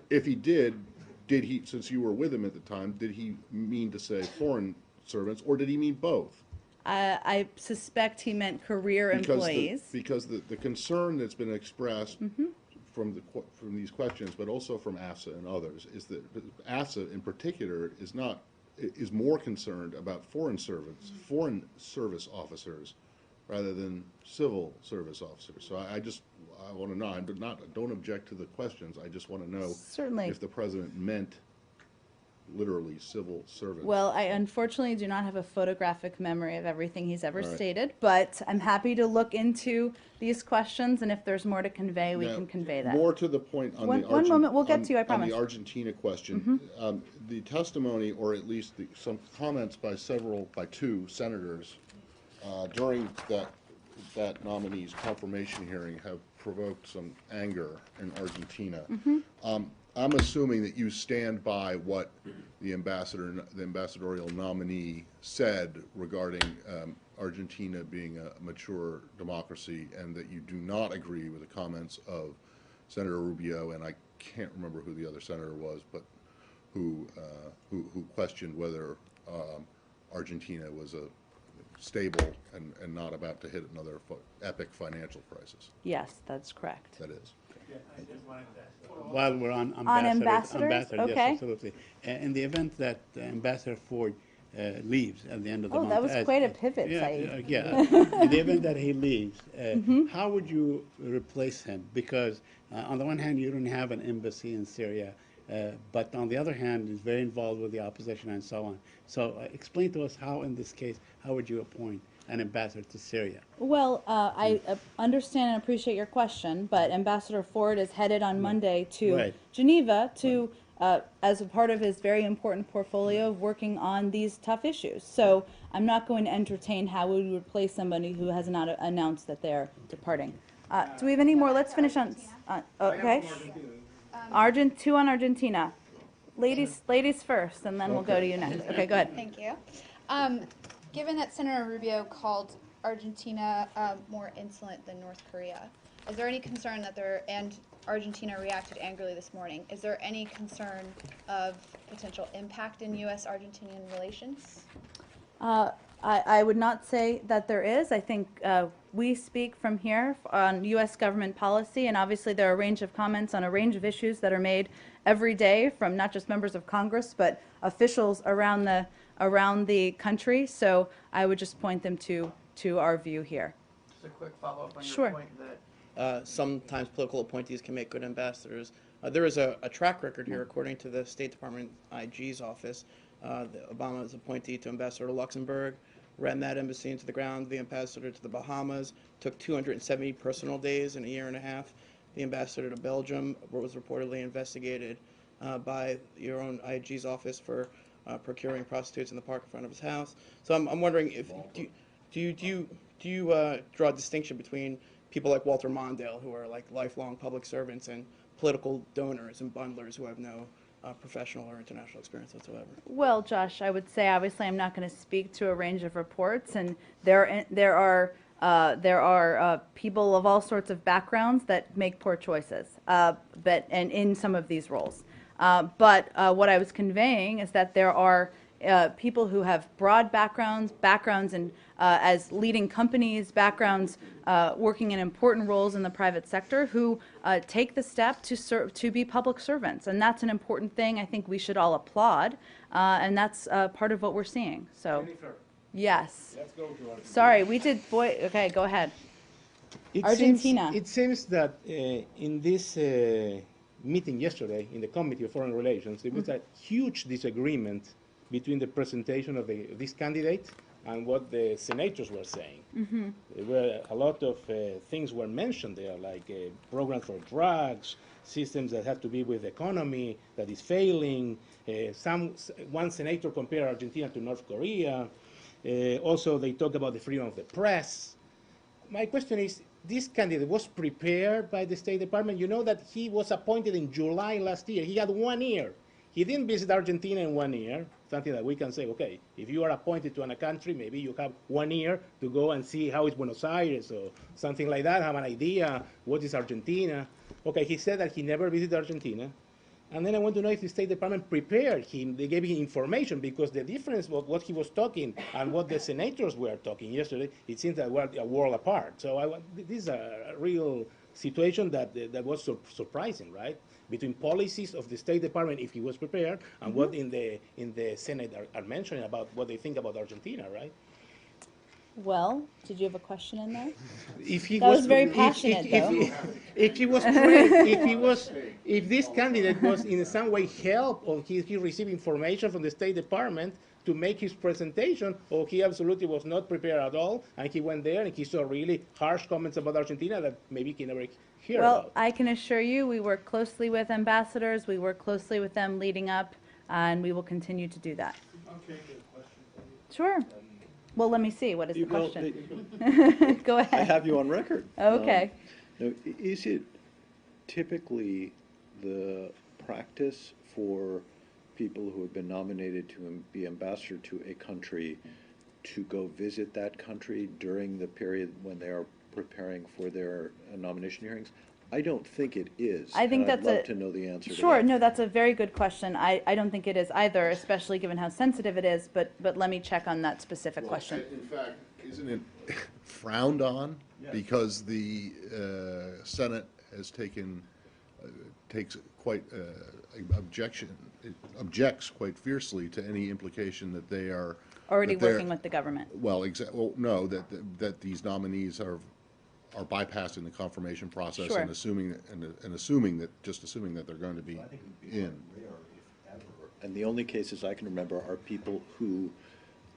he? Since you were with him at the time, did he mean to say foreign servants, or did he mean both? I suspect he meant career employees. Because the concern that's been expressed from these questions, but also from ASA and others, is that ASA in particular is more concerned about foreign service officers, rather than civil service officers. So I want to know. I don't object to the questions. I just want to know if the president meant literally civil servants. Well, I unfortunately do not have a photographic memory of everything he's ever stated, but I'm happy to look into these questions, and if there's more to convey, we can convey that. More to the point on one moment, we'll get to you, I promise. On the Argentina question, the testimony, or at least some comments by two senators during that nominee's confirmation hearing have provoked some anger in Argentina. I'm assuming that you stand by what the ambassadorial nominee said regarding Argentina being a mature democracy, and that you do not agree with the comments of Senator Rubio, and I can't remember who the other senator was, but who questioned whether Argentina was a stable and not about to hit another epic financial crisis. Yes, that's correct. That is. While we're on ambassadors, okay. Yes, absolutely. In the event that Ambassador Ford leaves at the end of the month. That was quite a pivot, Said. Yeah. In the event that he leaves, how would you replace him? Because on the one hand, you don't have an embassy in Syria, but on the other hand, he's very involved with the opposition and so on. So explain to us how, in this case, how would you appoint an ambassador to Syria? Well, I understand and appreciate your question, but Ambassador Ford is headed on Monday to Geneva to, as a part of his very important portfolio of working on these tough issues. So I'm not going to entertain how we would replace somebody who has not announced that they're departing. Do we have any more? Let's finish on, okay. Two on Argentina. Ladies first, and then we'll go to you next. Okay, go ahead. Thank you. Given that Senator Rubio called Argentina more insolent than North Korea, is there any concern that and Argentina reacted angrily this morning, is there any concern of potential impact in U.S.-Argentinian relations? I would not say that there is. I think we speak from here on U.S. government policy, and obviously there are a range of comments on a range of issues that are made every day from not just members of Congress, but officials around the country. So I would just point them to our view here. Just a quick follow-up on your point that sometimes political appointees can make good ambassadors. There is a track record here, according to the State Department IG's office, Obama's appointee to ambassador to Luxembourg, ran that embassy into the ground, the ambassador to the Bahamas, took 270 personal days in a year and a half. The ambassador to Belgium was reportedly investigated by your own IG's office for procuring prostitutes in the park in front of his house. So I'm wondering if do you draw a distinction between people like Walter Mondale, who are like lifelong public servants, and political donors and bundlers who have no professional or international experience whatsoever? Well, Josh, I would say obviously I'm not going to speak to a range of reports, and there are people of all sorts of backgrounds that make poor choices, and in some of these roles. But what I was conveying is that there are people who have broad backgrounds in as leading companies, backgrounds working in important roles in the private sector, who take the step to be public servants, and that's an important thing. I think we should all applaud, and that's part of what we're seeing. So, Jennifer, yes. let's go to Argentina. Sorry, we did. Okay, go ahead. Argentina. It seems that in this meeting yesterday in the Committee of Foreign Relations, there was a huge disagreement between the presentation of this candidate and what the senators were saying. There were a lot of things were mentioned there, like programs for drugs, systems that have to be with the economy that is failing. One senator compared Argentina to North Korea. Also, they talk about the freedom of the press. My question is, this candidate was prepared by the State Department. You know that he was appointed in July last year. He had 1 year. He didn't visit Argentina in 1 year, something that we can say, okay, if you are appointed to a country, maybe you have 1 year to go and see how is Buenos Aires or something like that, have an idea, what is Argentina. Okay, he said that he never visited Argentina. And then I want to know if the State Department prepared him, they gave him information, because the difference was what he was talking and what the senators were talking yesterday, it seems that we're a world apart. So this is a real situation that was surprising, right? Between policies of the State Department, if he was prepared, and what in the Senate are mentioning about what they think about Argentina, right? Well, did you have a question in there? If he That was very passionate, though. If he was trained, if this candidate was in some way helped, or he received information from the State Department to make his presentation, or he absolutely was not prepared at all, and he went there and he saw really harsh comments about Argentina that maybe he never hear Well, about. I can assure you, we work closely with ambassadors. We work closely with them leading up, and we will continue to do that. Okay, good question. Sure. Well, let me see. What is the Well, question? Go ahead. I have you on record. Okay. Now, is it typically the practice for people who have been nominated to be ambassador to a country to go visit that country during the period when they are preparing for their nomination hearings? I don't think it is. I think and that's I'd love to know the answer to Sure. that. No, that's a very good question. I don't think it is either, especially given how sensitive it is, but let me check on that specific question. In fact, isn't it frowned on? Because the Senate has takes quite objects quite fiercely to any implication that they are Already that they're- working with the government. Well, no, that these nominees are bypassing the confirmation process Sure. and assuming that they're going to be in. And the only cases I can remember are people who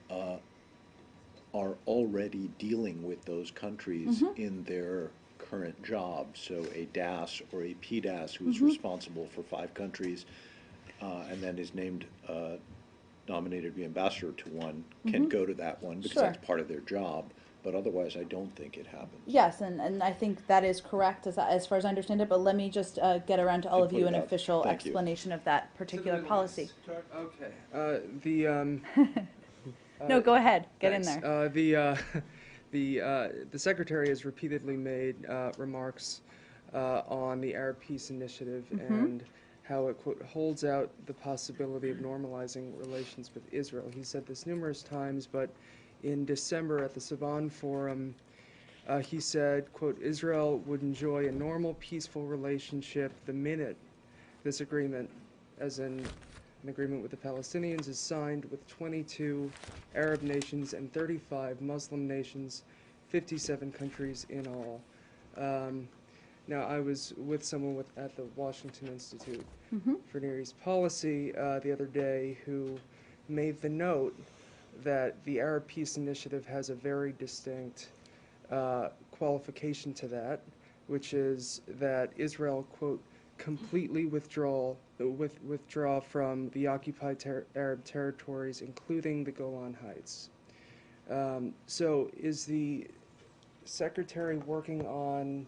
are already dealing with those countries in their current job. So a DAS or a PDAS who's responsible for 5 countries and then is named nominated to be ambassador to one can go to that one because Sure. that's part of their job. But otherwise, I don't think it happens. Yes, and I think that is correct as far as I understand it, but let me just get around to all of Put you it an out. official Thank you. explanation of that particular policy. Okay. No, go ahead. Get in Thanks. there. The Secretary has repeatedly made remarks on the Arab Peace Initiative and how it, quote, holds out the possibility of normalizing relations with Israel. He said this numerous times, but in December at the Saban Forum, he said, quote, Israel would enjoy a normal, peaceful relationship the minute this agreement, as in an agreement with the Palestinians, is signed with 22 Arab nations and 35 Muslim nations, 57 countries in all. Now, I was with someone at the Washington Institute for Near East Policy the other day who made the note that the Arab Peace Initiative has a very distinct qualification to that, which is that Israel, quote, completely withdraw from the occupied Arab territories, including the Golan Heights. So is the Secretary working on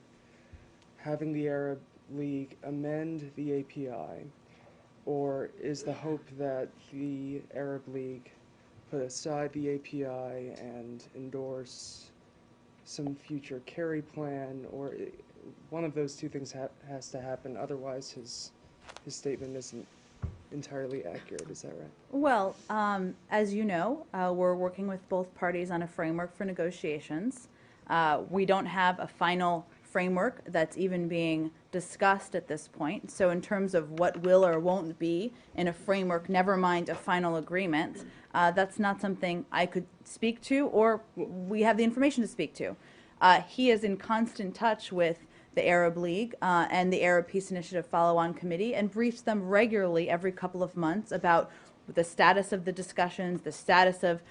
having the Arab League amend the API, or is the hope that the Arab League put aside the API and endorse some future Kerry plan, or one of those two things has to happen, otherwise his statement isn't entirely accurate, is that right? Well, as you know, we're working with both parties on a framework for negotiations. We don't have a final framework that's even being discussed at this point. So in terms of what will or won't be in a framework, never mind a final agreement, that's not something I could speak to, or we have the information to speak to. He is in constant touch with the Arab League and the Arab Peace Initiative Follow-On Committee, and briefs them regularly every couple of months about the status of the discussions, the status of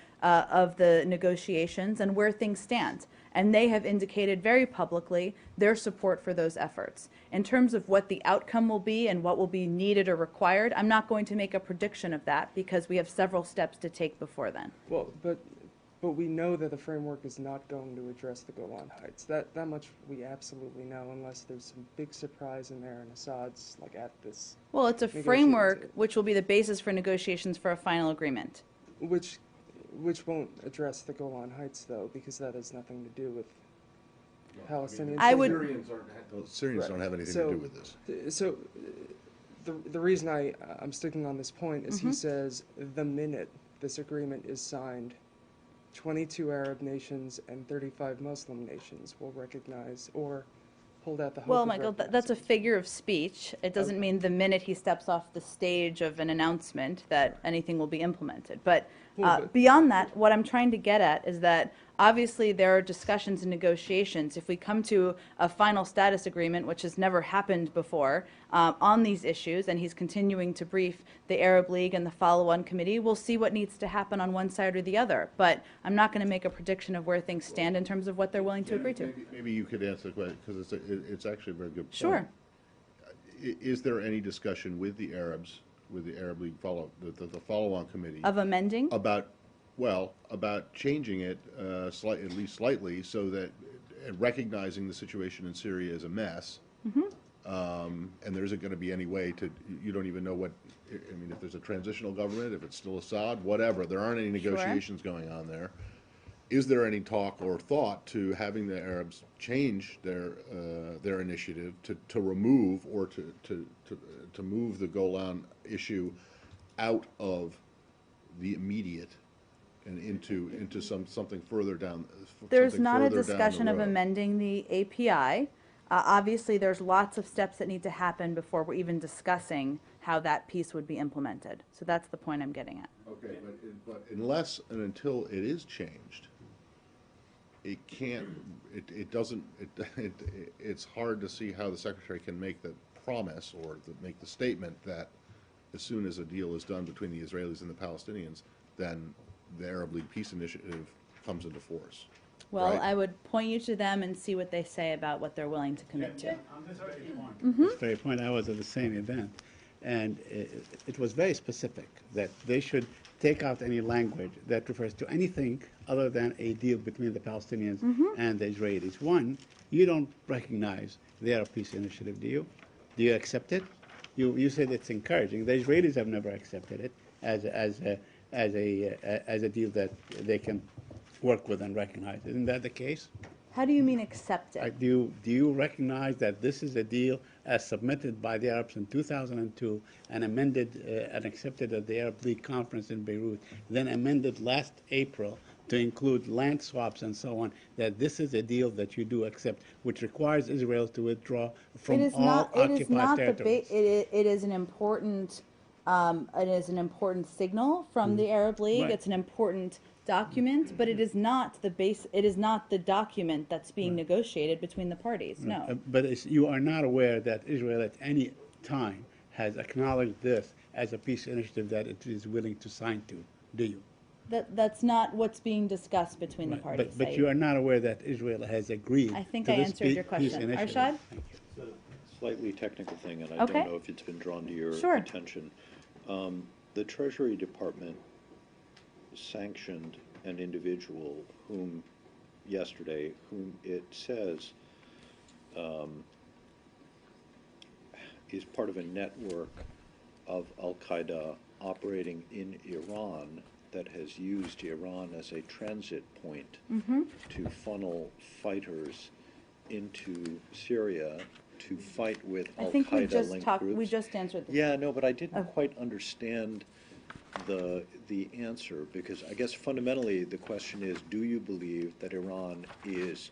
the negotiations, and where things stand. And they have indicated very publicly their support for those efforts. In terms of what the outcome will be and what will be needed or required, I'm not going to make a prediction of that because we have several steps to take before then. Well, but we know that the framework is not going to address the Golan Heights. That much we absolutely know, unless there's some big surprise in there and Assad's like at this. Well, it's a framework which will be the basis for negotiations for a final agreement. Which won't address the Golan Heights, though, because that has nothing to do with Palestinians. Syrians don't have anything to do with this. So the reason I'm sticking on this point is he says the minute this agreement is signed, 22 Arab nations and 35 Muslim nations will recognize or hold out the hope. Well, Michael, that's a figure of speech. It doesn't mean the minute he steps off the stage of an announcement that anything will be implemented. But beyond that, what I'm trying to get at is that obviously there are discussions and negotiations. If we come to a final status agreement, which has never happened before, on these issues, and he's continuing to brief the Arab League and the Follow-On Committee, we'll see what needs to happen on one side or the other. But I'm not going to make a prediction of where things stand in terms of what they're willing to agree to. Maybe you could answer the question, because it's actually a very good point. Sure. Is there any discussion with the Arabs, with the Arab League the Follow-On Committee? Of amending? About changing it at least slightly, so that recognizing the situation in Syria is a mess, and there isn't going to be any way to, you don't even know what, I mean, if there's a transitional government, if it's still Assad, whatever, there aren't any negotiations going on there. Is there any talk or thought to having the Arabs change their initiative to remove or to move the Golan issue out of the immediate and into something further down? There's not a discussion of amending the API. Obviously, there's lots of steps that need to happen before we're even discussing how that piece would be implemented. So that's the point I'm getting at. Okay, but unless and until it is changed, it can't. It's hard to see how the Secretary can make the promise or make the statement that as soon as a deal is done between the Israelis and the Palestinians, then the Arab League Peace Initiative comes into force. Well, right? I would point you to them and see what they say about what they're willing to commit to. On this very point, I was at the same event, and it was very specific that they should take out any language that refers to anything other than a deal between the Palestinians and the Israelis. One, you don't recognize the Arab Peace Initiative, do you? Do you accept it? You said it's encouraging. The Israelis have never accepted it as a deal that they can work with and recognize. Isn't that the case? How do you mean accept it? Do you recognize that this is a deal as submitted by the Arabs in 2002 and amended and accepted at the Arab League conference in Beirut, then amended last April to include land swaps and so on, that this is a deal that you do accept, which requires Israel to withdraw from all occupied territories? It is an important signal from the Arab League. Right. It's an important document, but it is not the base. It is not the document that's being negotiated between the parties. No. But you are not aware that Israel at any time has acknowledged this as a peace initiative that it is willing to sign to. do you? That's not what's being discussed between the Right, parties. But you are not aware that Israel has agreed I think to I this answered your peace question. initiative. Arshad? Thank you. Slightly technical thing, and I Okay. don't know if it's been drawn to your Sure. attention. The Treasury Department sanctioned an individual whom it says is part of a network of Al-Qaeda operating in Iran that has used Iran as a transit point to funnel fighters into Syria to fight with I think we just Al-Qaeda-linked talked, groups. we just answered this. Yeah, no, but I didn't quite understand the answer, because I guess fundamentally the question is, do you believe that Iran is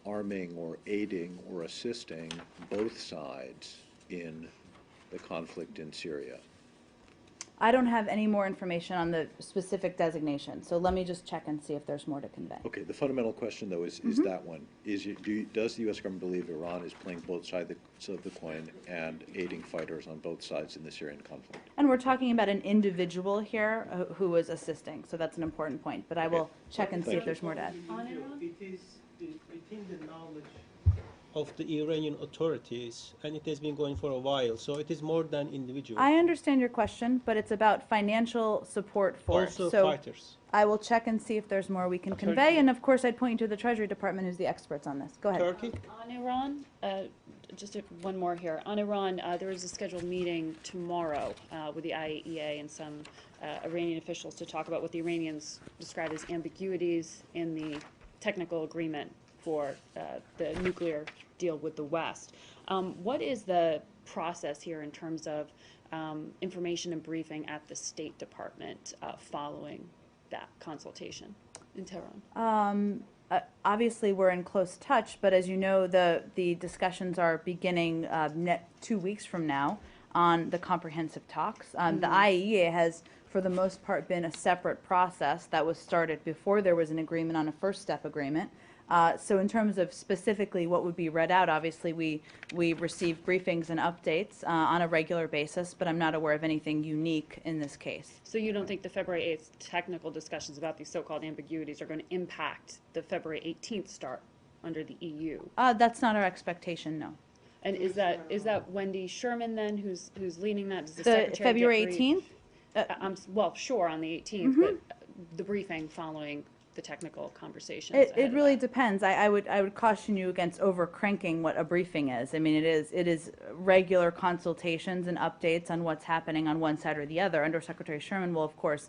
arming or aiding or assisting both sides in the conflict in Syria? I don't have any more information on the specific designation, so let me just check and see if there's more to convey. Okay, the fundamental question, though, is that one. Does the U.S. government believe Iran is playing both sides of the coin and aiding fighters on both sides in the Syrian conflict? And we're talking about an individual here who was assisting, so that's an important point, but I will check and see if there's more to add. It is within the knowledge of the Iranian authorities, and it has been going for a while, so it is more than individual. I understand your question, but it's about financial support for it. Also So fighters. I will check and see if there's more we can convey, and of course I'd point you to the Treasury Department, who's the experts on this. Go ahead. Turkey? On Iran, one more here. On Iran, there is a scheduled meeting tomorrow with the IAEA and some Iranian officials to talk about what the Iranians describe as ambiguities in the technical agreement for the nuclear deal with the West. What is the process here in terms of information and briefing at the State Department following that consultation in Tehran? Obviously, we're in close touch, but as you know, the discussions are beginning 2 weeks from now on the comprehensive talks. The IAEA has, for the most part, been a separate process that was started before there was an agreement on a first step agreement. So in terms of specifically what would be read out, obviously we receive briefings and updates on a regular basis, but I'm not aware of anything unique in this case. So you don't think the February 8th technical discussions about these so-called ambiguities are going to impact the February 18th start under the EU? That's not our expectation, no. And is that Wendy Sherman then who's leading that? Does the The Secretary February get 18th? Well, sure, on the 18th, but the briefing following the technical conversations. It really depends. I would caution you against over cranking what a briefing is. I mean, it is regular consultations and updates on what's happening on one side or the other. Undersecretary Sherman will, of course,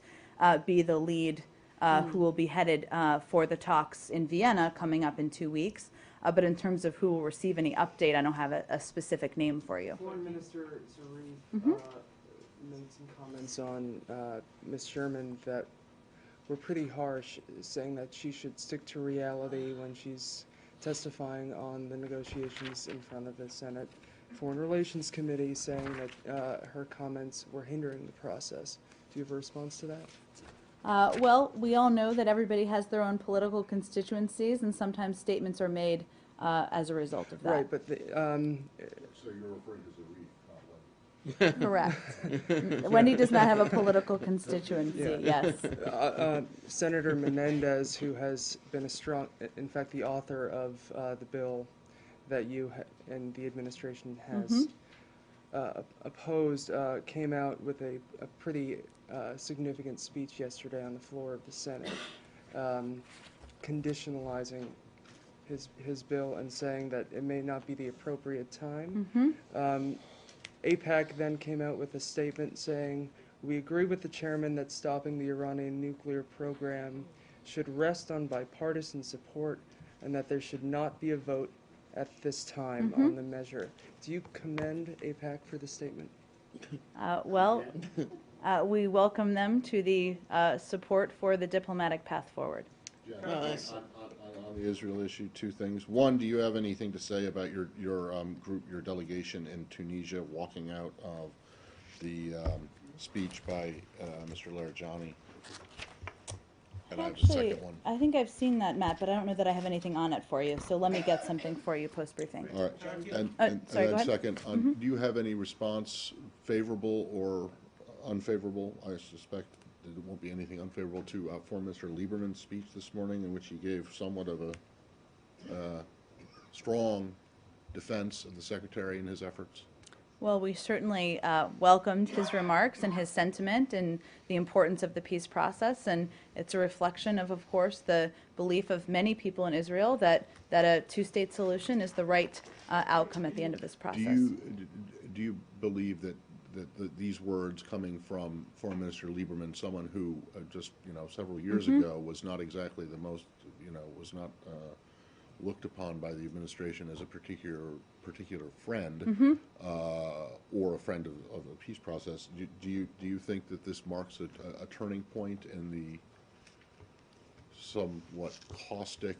be the lead who will be headed for the talks in Vienna coming up in 2 weeks. But in terms of who will receive any update, I don't have a specific name for you. Foreign Minister Zarif made some comments on Ms. Sherman that were pretty harsh, saying that she should stick to reality when she's testifying on the negotiations in front of the Senate Foreign Relations Committee, saying that her comments were hindering the process. Do you have a response to that? Well, we all know that everybody has their own political constituencies, and sometimes statements are made as a result of that. Right, but So you're referring to Zarif, not Wendy? Correct. Wendy does not have a political constituency, yes. Senator Menendez, who has been in fact, the author of the bill that you and the administration has opposed, came out with a pretty significant speech yesterday on the floor of the Senate, conditionalizing his bill and saying that it may not be the appropriate time. AIPAC then came out with a statement saying, "We agree with the chairman that stopping the Iranian nuclear program should rest on bipartisan support and that there should not be a vote at this time on the measure." Do you commend AIPAC for the statement? Well, we welcome them to the support for the diplomatic path forward. On the Israel issue, 2 things. One, do you have anything to say about your group, your delegation in Tunisia walking out of the speech by Mr. Larijani? And I have the second one. I think I've seen that, Matt, but I don't know that I have anything on it for you. So let me get something for you post-briefing. All right. And sorry, go then ahead. second, do you have any response, favorable or unfavorable, I suspect, there won't be anything unfavorable to Foreign Minister Lieberman's speech this morning, in which he gave somewhat of a strong defense of the Secretary and his efforts? Well, we certainly welcomed his remarks and his sentiment and the importance of the peace process, and it's a reflection of course, the belief of many people in Israel that a two-state solution is the right outcome at the end of this process. Do you believe that these words coming from Foreign Minister Lieberman, someone who just several years ago was not exactly the most was not looked upon by the administration as a particular friend or a friend of the peace process, do you think that this marks a turning point in the somewhat caustic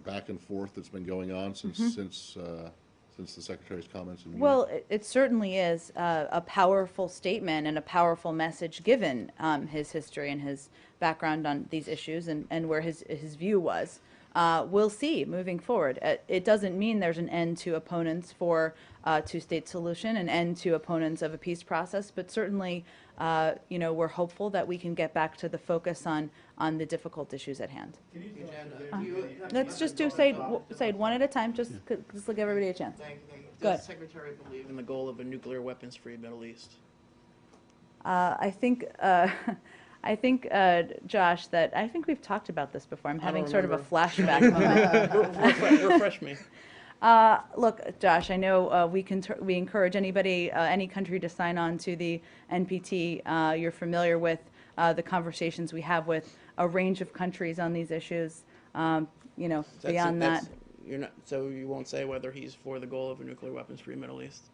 back and forth that's been going on since the Secretary's comments in Munich? Well, it certainly is a powerful statement and a powerful message given his history and his background on these issues and where his view was. We'll see moving forward. It doesn't mean there's an end to opponents for a two-state solution, an end to opponents of a peace process, but certainly we're hopeful that we can get back to the focus on the difficult issues at hand. Let's just say it one at a time, just give everybody a chance. Does the Secretary believe in the goal of a nuclear weapons-free Middle East? I think, Josh, that I think we've talked about this before. I'm having sort of a flashback moment. Refresh me. Look, Josh, I know we encourage anybody, any country to sign on to the NPT. You're familiar with the conversations we have with a range of countries on these issues. Beyond that. So you won't say whether he's for the goal of a nuclear weapons-free Middle East?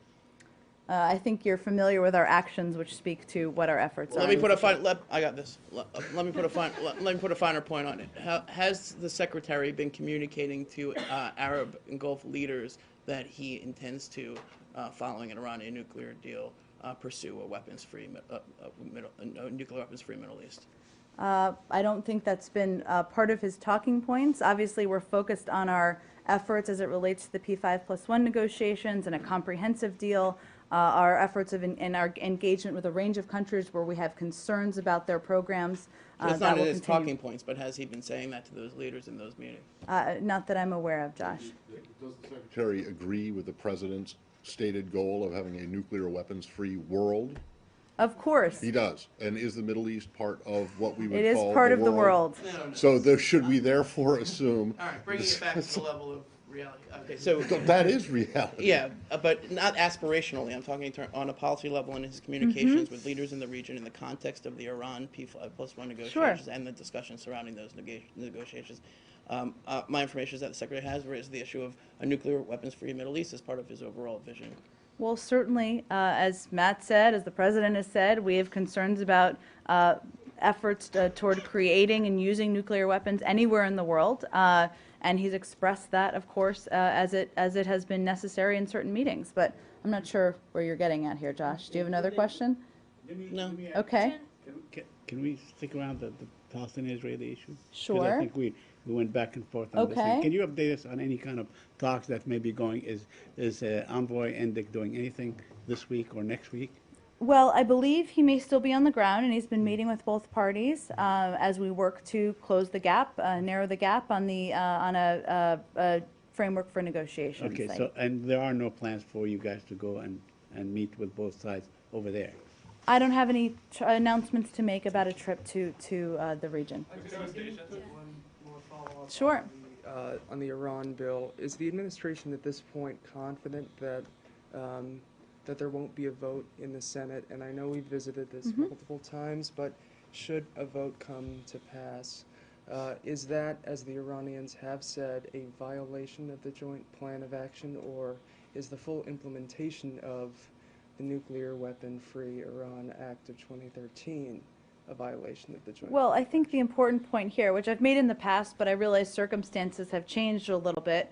I think you're familiar with our actions, which speak to what our efforts are. Let me put a I got this. Let me put a finer point on it. Has the Secretary been communicating to Arab and Gulf leaders that he intends to, following an Iranian nuclear deal, pursue a weapons-free, nuclear weapons-free Middle East? I don't think that's been part of his talking points. Obviously, we're focused on our efforts as it relates to the P5+1 negotiations and a comprehensive deal. Our efforts in our engagement with a range of countries where we have concerns about their programs. So it's not in his talking points, but has he been saying that to those leaders in those meetings? Not that I'm aware of, Josh. Does the Secretary agree with the President's stated goal of having a nuclear weapons-free world? Of course. He does. And is the Middle East part of what we would call the world? It is part of the world. So should we therefore assume... All right, bringing it back to the level of reality. Okay, so that is reality. Yeah, but not aspirationally. I'm talking on a policy level in his communications with leaders in the region in the context of the Iran P5+1 negotiations and the discussions surrounding those negotiations. My information is that the Secretary has raised the issue of a nuclear weapons-free Middle East as part of his overall vision. Well, certainly, as Matt said, as the President has said, we have concerns about efforts toward creating and using nuclear weapons anywhere in the world. And he's expressed that, of course, as it has been necessary in certain meetings. But I'm not sure where you're getting at here, Josh. Do you have another question? No. Okay. Can we stick around the Palestinian-Israeli issue? Sure. 'Cause I think we went back and forth on this. Okay. Can you update us on any kind of talks that may be going? Is Envoy Endick doing anything this week or next week? Well, I believe he may still be on the ground, and he's been meeting with both parties as we work to close the gap, narrow the gap on a framework for negotiations. Okay, so and there are no plans for you guys to go and meet with both sides over there? I don't have any announcements to make about a trip to the region. One more follow-up. Sure. On the Iran bill, is the administration at this point confident that that there won't be a vote in the Senate? And I know we've visited this multiple times, but should a vote come to pass, is that, as the Iranians have said, a violation of the Joint Plan of Action, or is the full implementation of the Nuclear Weapon-Free Iran Act of 2013 a violation of the Joint Plan? Well, I think the important point here, which I've made in the past, but I realize circumstances have changed a little bit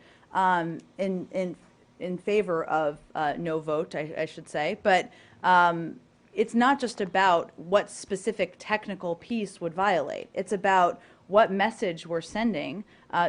in favor of no vote, I should say. But it's not just about what specific technical piece would violate. It's about what message we're sending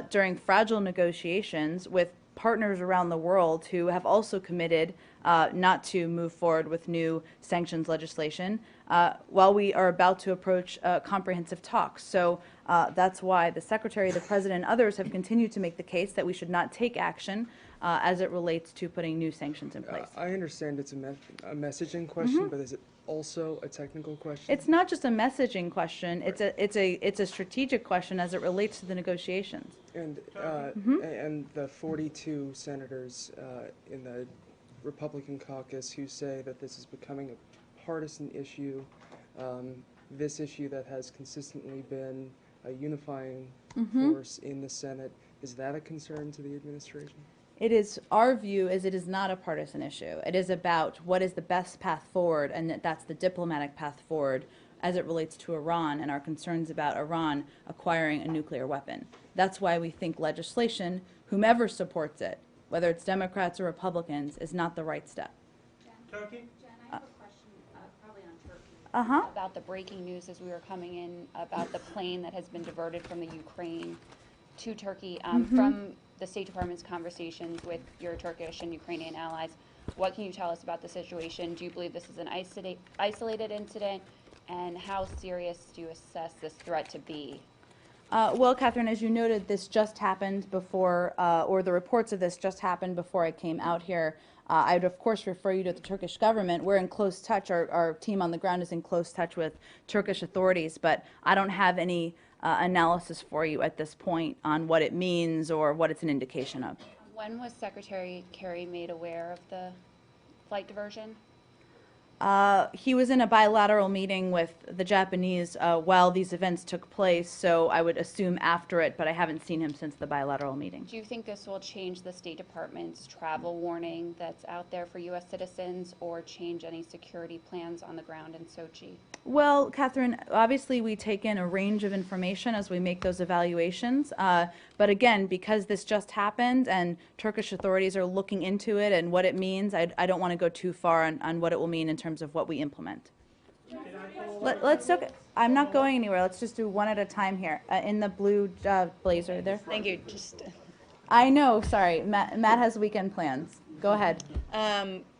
during fragile negotiations with partners around the world who have also committed not to move forward with new sanctions legislation. while we are about to approach comprehensive talks. So that's why the Secretary, the President, and others have continued to make the case that we should not take action as it relates to putting new sanctions in place. I understand it's a messaging question, but is it also a technical question? It's not just a messaging question. It's a strategic question as it relates to the negotiations. And and the 42 senators in the Republican caucus who say that this is becoming a partisan issue, this issue that has consistently been a unifying force in the Senate, is that a concern to the administration? It is, our view is it is not a partisan issue. It is about what is the best path forward, and that's the diplomatic path forward as it relates to Iran and our concerns about Iran acquiring a nuclear weapon. That's why we think legislation, whomever supports it, whether it's Democrats or Republicans, is not the right step. Turkey? Jen, I have a question probably on Turkey. About the breaking news as we were coming in about the plane that has been diverted from the Ukraine to Turkey. From the State Department's conversations with your Turkish and Ukrainian allies, what can you tell us about the situation? Do you believe this is an isolated incident? And how serious do you assess this threat to be? Well, Catherine, as you noted, this just happened before, or the reports of this just happened before I came out here. I would, of course, refer you to the Turkish government. We're in close touch. Our team on the ground is in close touch with Turkish authorities, but I don't have any analysis for you at this point on what it means or what it's an indication of. When was Secretary Kerry made aware of the flight diversion? He was in a bilateral meeting with the Japanese while these events took place, so I would assume after it, but I haven't seen him since the bilateral meeting. Do you think this will change the State Department's travel warning that's out there for U.S. citizens or change any security plans on the ground in Sochi? Well, Catherine, obviously we take in a range of information as we make those evaluations, but again, because this just happened and Turkish authorities are looking into it and what it means, I don't want to go too far on what it will mean in terms of what we implement. Let's look. I'm not going anywhere. Let's just do one at a time here. In the blue blazer there. Thank you. Just. I know. Sorry, Matt has weekend plans. Go ahead.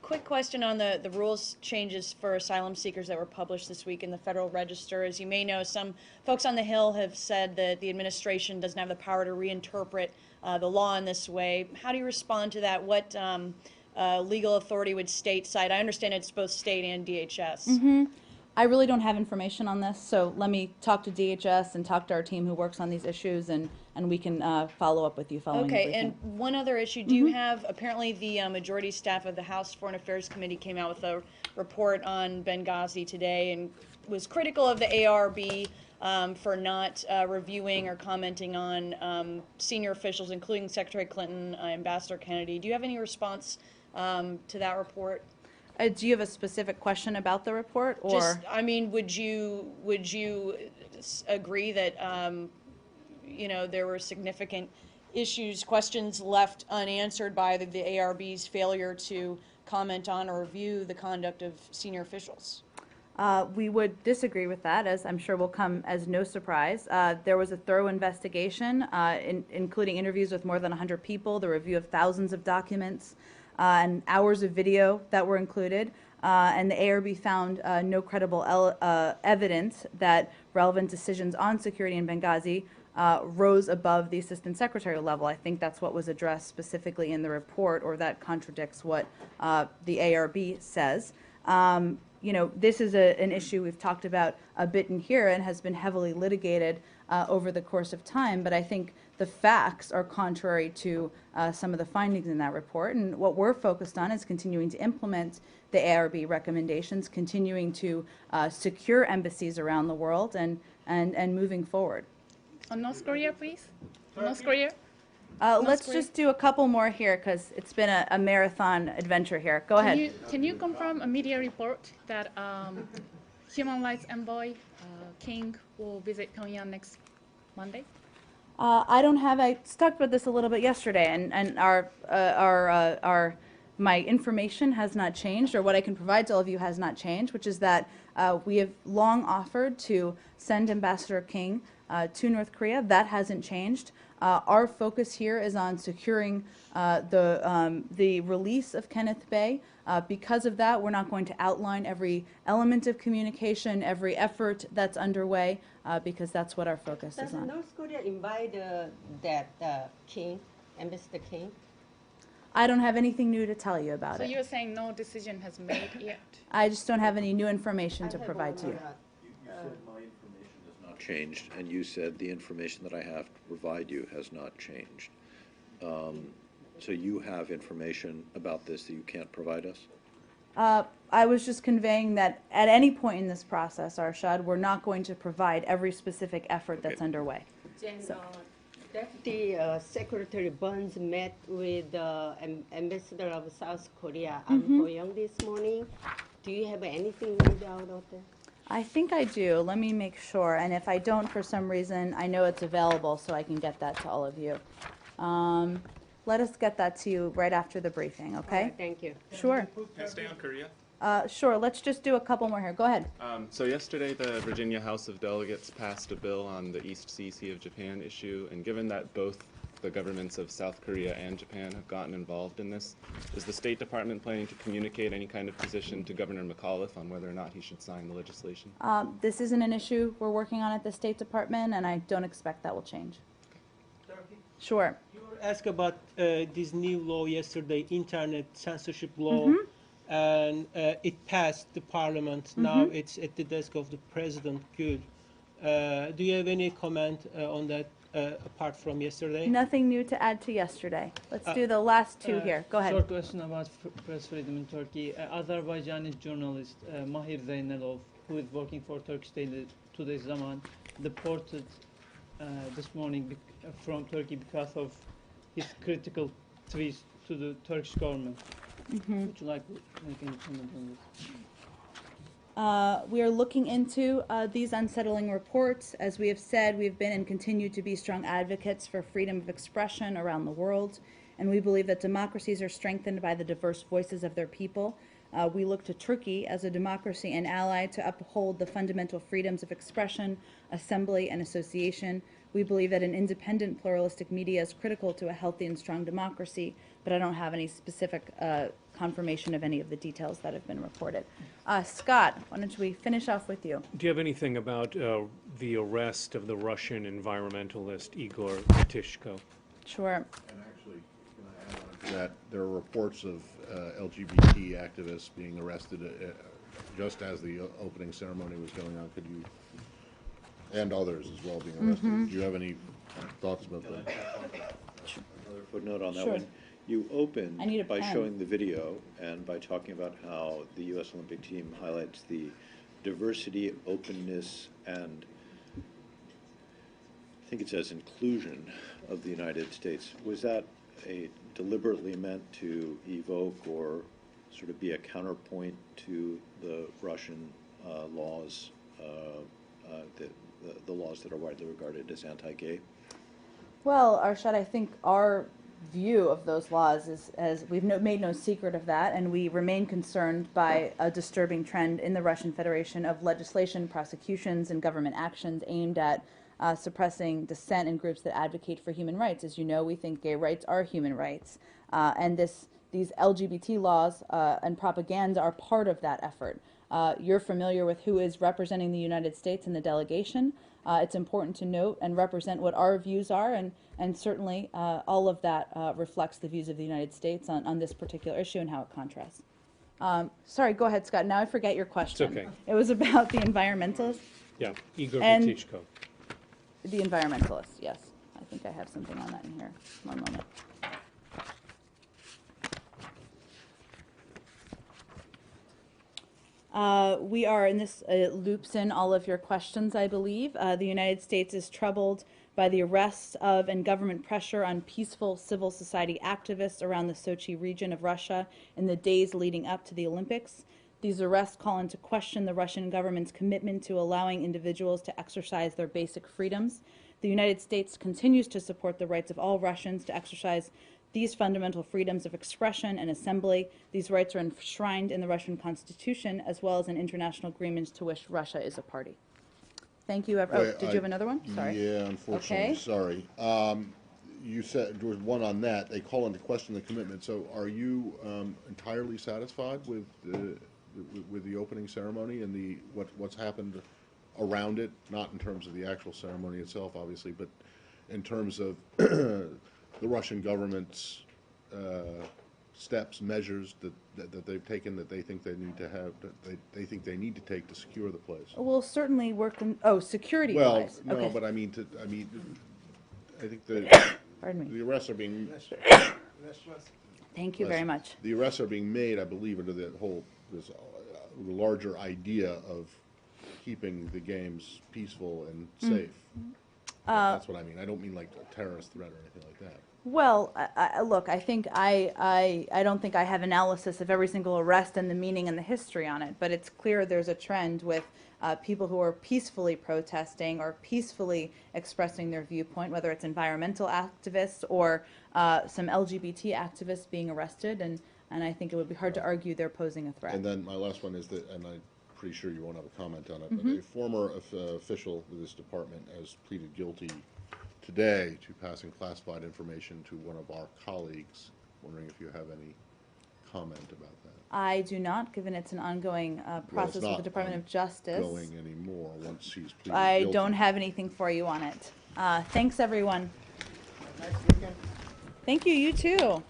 Quick question on the rules changes for asylum seekers that were published this week in the Federal Register. As you may know, some folks on the Hill have said that the administration doesn't have the power to reinterpret the law in this way. How do you respond to that? What legal authority would state cite? I understand it's both state and DHS. I really don't have information on this, so let me talk to DHS and talk to our team who works on these issues, and we can follow up with you following the briefing. And one other issue, do you have, apparently the majority staff of the House Foreign Affairs Committee came out with a report on Benghazi today and was critical of the ARB for not reviewing or commenting on senior officials, including Secretary Clinton, Ambassador Kennedy. Do you have any response to that report? Do you have a specific question about the report, or? Just, I mean, would you agree that you know, there were significant issues, questions left unanswered by the ARB's failure to comment on or review the conduct of senior officials? We would disagree with that, as I'm sure will come as no surprise. There was a thorough investigation, including interviews with more than 100 people, the review of thousands of documents, and hours of video that were included. And the ARB found no credible evidence that relevant decisions on security in Benghazi rose above the assistant secretary level. I think that's what was addressed specifically in the report, or that contradicts what the ARB says. You know, this is an issue we've talked about a bit in here and has been heavily litigated over the course of time, but I think the facts are contrary to some of the findings in that report, and what we're focused on is continuing to implement the ARB recommendations, continuing to secure embassies around the world, and moving forward. On North Korea, please. North Korea. Let's just do a couple more here because it's been a marathon adventure here. Go ahead. Can you confirm a media report that Human Rights Envoy King will visit Pyongyang next Monday? I don't have. I talked about this a little bit yesterday, and my information has not changed, or what I can provide to all of you has not changed, which is that we have long offered to send Ambassador King to North Korea. That hasn't changed. Our focus here is on securing the release of Kenneth Bae. Because of that, we're not going to outline every element of communication, every effort that's underway, because that's what our focus is on. Does North Korea invite that king, Ambassador King? I don't have anything new to tell you about So it. you're saying no decision has made yet? I just don't have any new information to provide to you. You said my information has not changed, and you said the information that I have to provide you has not changed. So you have information about this that you can't provide us? I was just conveying that at any point in this process, Arshad, we're not going to provide every specific effort that's underway. Jen, So. Deputy Secretary Burns met with the Ambassador of South Korea, Ho-young, this morning. Do you have anything read out of that? I think I do. Let me make sure. And if I don't for some reason, I know it's available so I can get that to all of you. Let us get that to you right after the briefing, okay? All right, thank you. Sure. Can I stay on Korea? Sure. Let's just do a couple more here. Go ahead. So yesterday, the Virginia House of Delegates passed a bill on the East Sea of Japan issue, and given that both the governments of South Korea and Japan have gotten involved in this, is the State Department planning to communicate any kind of position to Governor McAuliffe on whether or not he should sign the legislation? This isn't an issue we're working on at the State Department, and I don't expect that will change. Sure. You were asked about this new law yesterday, internet censorship law, and it passed the parliament. Now it's at the desk of the president. Good. Do you have any comment on that apart from yesterday? Nothing new to add to yesterday. Let's do the last two here. Go ahead. Short question about press freedom in Turkey. Azerbaijani journalist Mahir Zeynelov, who is working for Turkish Today's Zaman, deported this morning from Turkey because of his critical tweets to the Turkish government. Would you like to make any comment on this? We are looking into these unsettling reports. As we have said, we have been and continue to be strong advocates for freedom of expression around the world, and we believe that democracies are strengthened by the diverse voices of their people. We look to Turkey as a democracy and ally to uphold the fundamental freedoms of expression, assembly, and association. We believe that an independent, pluralistic media is critical to a healthy and strong democracy, but I don't have any specific confirmation of any of the details that have been reported. Scott, why don't we finish off with you? Do you have anything about the arrest of the Russian environmentalist Igor Tishko? Sure. And actually, can I add on to that? There are reports of LGBT activists being arrested just as the opening ceremony was going on. Could you, and others as well being arrested. Do you have any thoughts about that? Another footnote on that Sure. one. You opened I need a by pen. showing the video and by talking about how the U.S. Olympic team highlights the diversity, openness, and I think it says inclusion of the United States. Was that deliberately meant to evoke or sort of be a counterpoint to the Russian laws, the laws that are widely regarded as anti-gay? Well, Arshad, I think our view of those laws is, as we've made no secret of that, and we remain concerned by a disturbing trend in the Russian Federation of legislation, prosecutions, and government actions aimed at suppressing dissent in groups that advocate for human rights. As you know, we think gay rights are human rights, and these LGBT laws and propaganda are part of that effort. You're familiar with who is representing the United States in the delegation. It's important to note and represent what our views are, and certainly all of that reflects the views of the United States on this particular issue and how it contrasts. Sorry, go ahead, Scott. Now I forget your question. It's okay. It was about the environmentalists? Yeah, Igor And- Tishko. The environmentalists, yes. I think I have something on that in here. One moment. We are, and this loops in all of your questions, I believe. The United States is troubled by the arrests of and government pressure on peaceful civil society activists around the Sochi region of Russia in the days leading up to the Olympics. These arrests call into question the Russian government's commitment to allowing individuals to exercise their basic freedoms. The United States continues to support the rights of all Russians to exercise these fundamental freedoms of expression and assembly. These rights are enshrined in the Russian Constitution as well as in international agreements to which Russia is a party. Thank you. Did you have another one? Sorry. Yeah, unfortunately, Okay. sorry. You said there was one on that. They call into question the commitment. So are you entirely satisfied with the opening ceremony and what's happened around it? Not in terms of the actual ceremony itself, obviously, but in terms of the Russian government's steps, measures that they've taken that they think they need to have, that they think they need to take to secure the place. We'll certainly work on, security Well, wise. no, Okay. but I think Pardon me. the arrests are being. Thank you very much. The arrests are being made, I believe, under this larger idea of keeping the games peaceful and safe. That's what I mean. I don't mean like a terrorist threat or anything like that. Well, look, I think I don't think I have analysis of every single arrest and the meaning and the history on it, but it's clear there's a trend with people who are peacefully protesting or peacefully expressing their viewpoint, whether it's environmental activists or some LGBT activists being arrested, and I think it would be hard to argue they're posing a threat. And then my last one is that, and I'm pretty sure you won't have a comment on it, but a former official with this department has pleaded guilty today to passing classified information to one of our colleagues. Wondering if you have any comment about that. I do not, given it's an ongoing process with the Department of Justice. Going anymore once he's pleaded I guilty. don't have anything for you on it. Thanks, everyone. Thank you. You too.